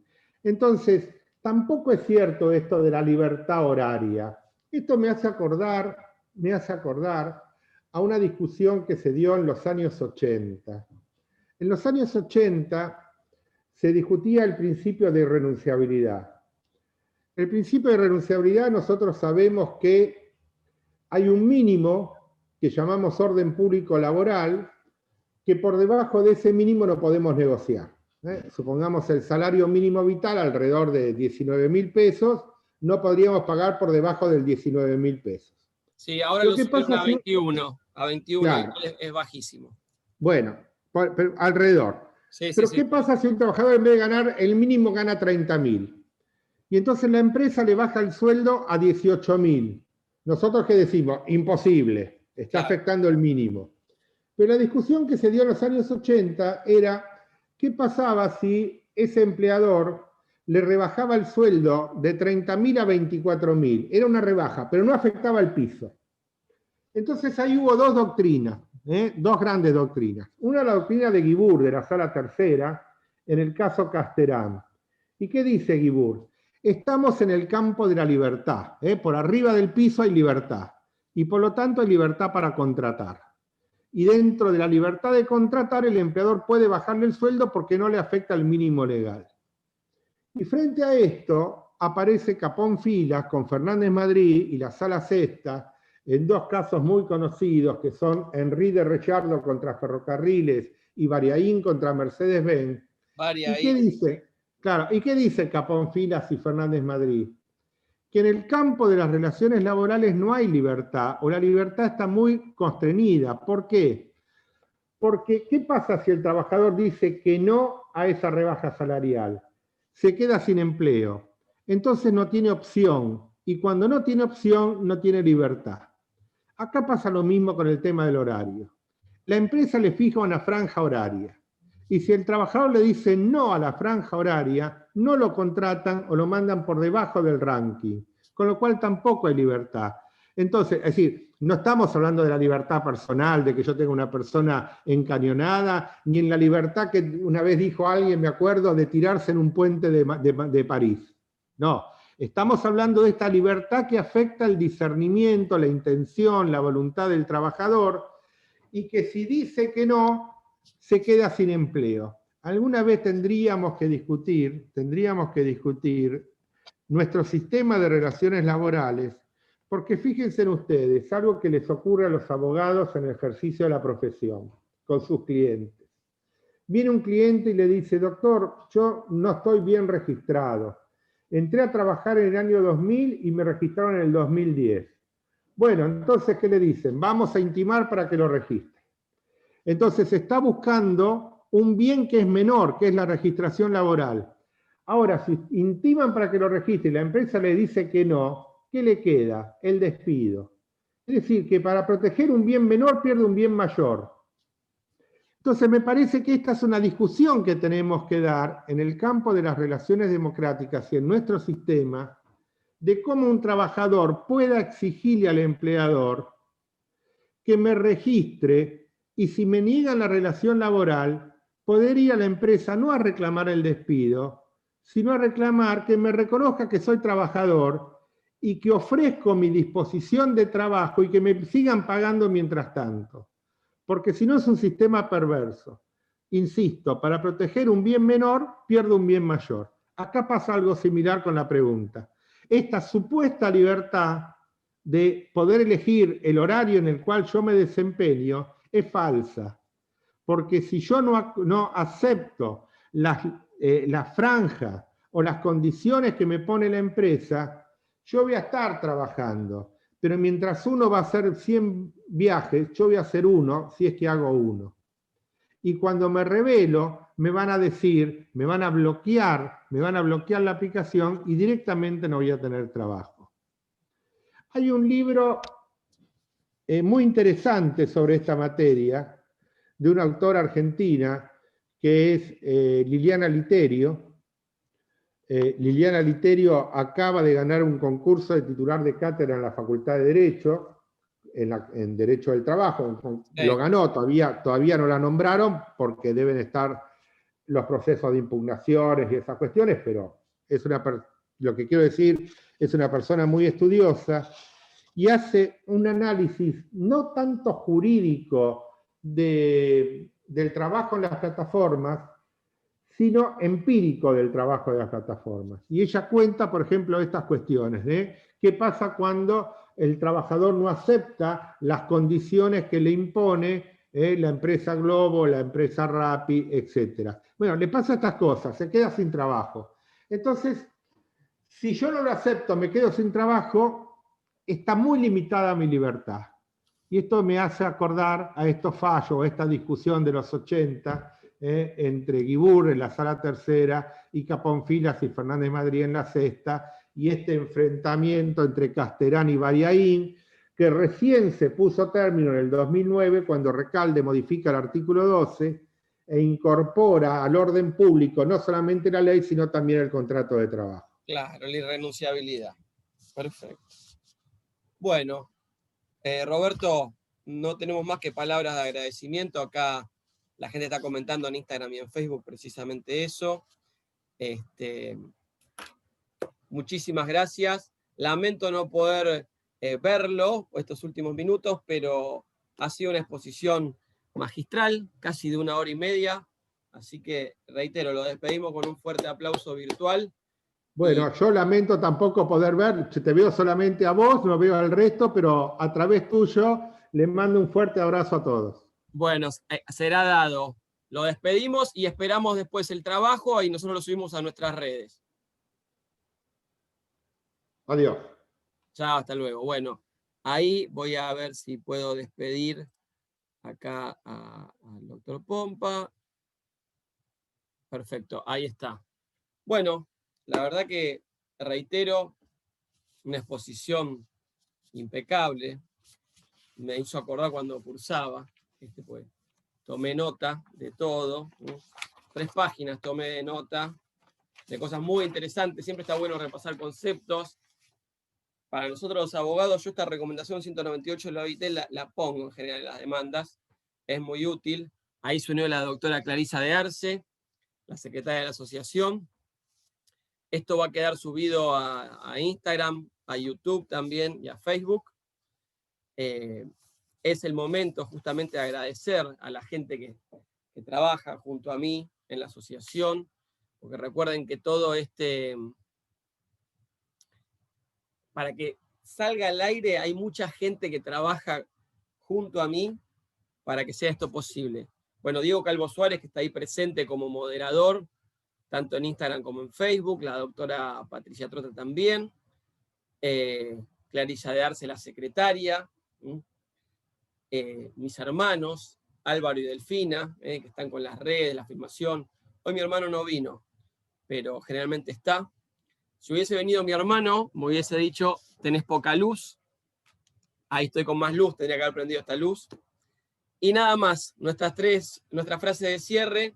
Entonces, tampoco es cierto esto de la libertad horaria. Esto me hace acordar a una discusión que se dio en los años 80. En los años 80 se discutía el principio de irrenunciabilidad. El principio de irrenunciabilidad, nosotros sabemos que hay un mínimo que llamamos orden público laboral, que por debajo de ese mínimo no podemos negociar. Supongamos el salario mínimo vital alrededor de 19.000 pesos, no podríamos pagar por debajo del 19.000 pesos. Sí, ahora lo subieron a 21, claro, es bajísimo. Bueno, alrededor. Sí, pero sí, ¿qué sí. pasa si un trabajador en vez de ganar el mínimo gana 30.000? Y entonces la empresa le baja el sueldo a 18.000. ¿Nosotros qué decimos? Imposible, está afectando el mínimo. Pero la discusión que se dio en los años 80 era qué pasaba si ese empleador le rebajaba el sueldo de 30.000 a 24.000. Era una rebaja, pero no afectaba el piso. Entonces ahí hubo dos doctrinas, dos grandes doctrinas. Una, la doctrina de Guibur, de la Sala Tercera, en el caso Casterán. ¿Y qué dice Guibur? Estamos en el campo de la libertad. Por arriba del piso hay libertad. Y por lo tanto hay libertad para contratar. Y dentro de la libertad de contratar, el empleador puede bajarle el sueldo porque no le afecta el mínimo legal. Y frente a esto, aparece Capón Filas con Fernández Madrid y la Sala Sexta, en dos casos muy conocidos, que son Henry de Rechardo contra Ferrocarriles y Variaín contra Mercedes-Benz. ¿Y qué dice? Claro, ¿y qué dice Capón Filas y Fernández Madrid? Que en el campo de las relaciones laborales no hay libertad, o la libertad está muy constreñida. ¿Por qué? Porque, ¿qué pasa si el trabajador dice que no a esa rebaja salarial? Se queda sin empleo. Entonces no tiene opción. Y cuando no tiene opción, no tiene libertad. Acá pasa lo mismo con el tema del horario. La empresa le fija una franja horaria. Y si el trabajador le dice no a la franja horaria, no lo contratan o lo mandan por debajo del ranking, con lo cual tampoco hay libertad. Entonces, es decir, no estamos hablando de la libertad personal, de que yo tenga una persona encañonada, ni en la libertad que una vez dijo alguien, me acuerdo, de tirarse en un puente de París. No, estamos hablando de esta libertad que afecta el discernimiento, la intención, la voluntad del trabajador, y que si dice que no, se queda sin empleo. Alguna vez tendríamos que discutir nuestro sistema de relaciones laborales, porque fíjense en ustedes, algo que les ocurre a los abogados en el ejercicio de la profesión, con sus clientes. Viene un cliente y le dice, doctor, yo no estoy bien registrado. Entré a trabajar en el año 2000 y me registraron en el 2010. Bueno, entonces, ¿qué le dicen? Vamos a intimar para que lo registre. Entonces, está buscando un bien que es menor, que es la registración laboral. Ahora, si intiman para que lo registre y la empresa le dice que no, ¿qué le queda? El despido. Es decir, que para proteger un bien menor pierde un bien mayor. Entonces, me parece que esta es una discusión que tenemos que dar en el campo de las relaciones democráticas y en nuestro sistema, de cómo un trabajador pueda exigirle al empleador que me registre y si me niegan la relación laboral, poder ir a la empresa no a reclamar el despido, sino a reclamar que me reconozca que soy trabajador y que ofrezco mi disposición de trabajo y que me sigan pagando mientras tanto. Porque si no es un sistema perverso. Insisto, para proteger un bien menor, pierdo un bien mayor. Acá pasa algo similar con la pregunta. Esta supuesta libertad de poder elegir el horario en el cual yo me desempeño es falsa. Porque si yo no acepto la franja o las condiciones que me pone la empresa, yo voy a estar trabajando. Pero mientras uno va a hacer 100 viajes, yo voy a hacer uno si es que hago uno. Y cuando me revelo, me van a decir, me van a bloquear la aplicación y directamente no voy a tener trabajo. Hay un libro muy interesante sobre esta materia, de una autora argentina, que es Liliana Literio. Liliana Literio acaba de ganar un concurso de titular de cátedra en la Facultad de Derecho, en Derecho del Trabajo. Sí. Lo ganó, todavía no la nombraron, porque deben estar los procesos de impugnaciones y esas cuestiones, pero es lo que quiero decir, es una persona muy estudiosa, y hace un análisis no tanto jurídico del trabajo en las plataformas, sino empírico del trabajo de las plataformas. Y ella cuenta, por ejemplo, estas cuestiones, qué pasa cuando el trabajador no acepta las condiciones que le impone la empresa Globo, la empresa Rappi, etc. Bueno, le pasa estas cosas, se queda sin trabajo. Entonces, si yo no lo acepto, me quedo sin trabajo, está muy limitada mi libertad. Y esto me hace acordar a estos fallos, a esta discusión de los 80, entre Guibur en la sala tercera y Caponfilas y Fernández Madrid en la sexta, y este enfrentamiento entre Casterán y Bariaín, que recién se puso término en el 2009 cuando Recalde modifica el artículo 12 e incorpora al orden público no solamente la ley, sino también el contrato de trabajo. Claro, la irrenunciabilidad. Perfecto. Bueno, Roberto, no tenemos más que palabras de agradecimiento. Acá la gente está comentando en Instagram y en Facebook precisamente eso. Muchísimas gracias. Lamento no poder verlo estos últimos minutos, pero ha sido una exposición magistral, casi de 1 hora y media. Así que, reitero, lo despedimos con un fuerte aplauso virtual. Bueno, yo lamento tampoco poder ver, te veo solamente a vos, no veo al resto, pero a través tuyo les mando un fuerte abrazo a todos. Bueno, será dado. Lo despedimos y esperamos después el trabajo y nosotros lo subimos a nuestras redes. Adiós. Chao, hasta luego. Bueno, ahí voy a ver si puedo despedir acá al doctor Pompa. Perfecto, ahí está. Bueno, la verdad que, reitero, una exposición impecable. Me hizo acordar cuando cursaba, pues, tomé nota de todo, ¿no? 3 páginas tomé nota de cosas muy interesantes. Siempre está bueno repasar conceptos. para nosotros los abogados, yo esta recomendación 198 de la OIT la pongo en general en las demandas, es muy útil. Ahí se unió la doctora Clarisa de Arce, la secretaria de la asociación. Esto va a quedar subido a Instagram, a YouTube también y a Facebook. Es el momento justamente de agradecer a la gente que trabaja junto a mí en la asociación, porque recuerden que todo para que salga al aire hay mucha gente que trabaja junto a mí para que sea esto posible. Bueno, Diego Calvo Suárez, que está ahí presente como moderador, tanto en Instagram como en Facebook, la doctora Patricia Trota también, Clarisa de Arce, la secretaria, mis hermanos, Álvaro y Delfina, que están con las redes, la filmación. Hoy mi hermano no vino, pero generalmente está. Si hubiese venido mi hermano, me hubiese dicho, tenés poca luz. Ahí estoy con más luz, tendría que haber prendido esta luz. Y nada más, nuestras frases de cierre,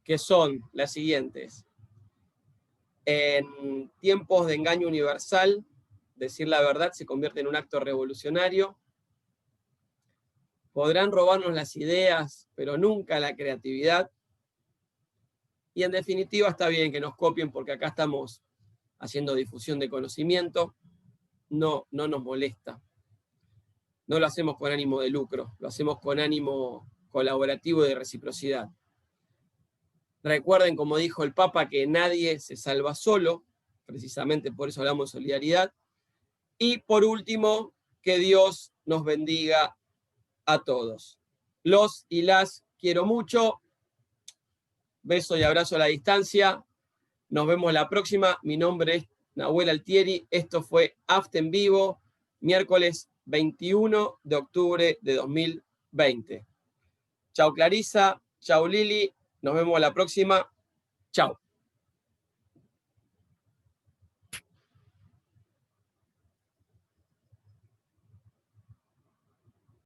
que son las siguientes. En tiempos de engaño universal, decir la verdad se convierte en un acto revolucionario. Podrán robarnos las ideas, pero nunca la creatividad. Y en definitiva está bien que nos copien porque acá estamos haciendo difusión de conocimiento. No nos molesta. No lo hacemos con ánimo de lucro, lo hacemos con ánimo colaborativo y de reciprocidad. Recuerden, como dijo el Papa, que nadie se salva solo, precisamente por eso hablamos de solidaridad. Y por último, que Dios nos bendiga a todos. Los y las quiero mucho. Beso y abrazo a la distancia. Nos vemos la próxima. Mi nombre es Nahuel Altieri. Esto fue AFT en vivo, miércoles 21 de octubre de 2020. Chau Clarisa, chau Lili. Nos vemos la próxima. Chau.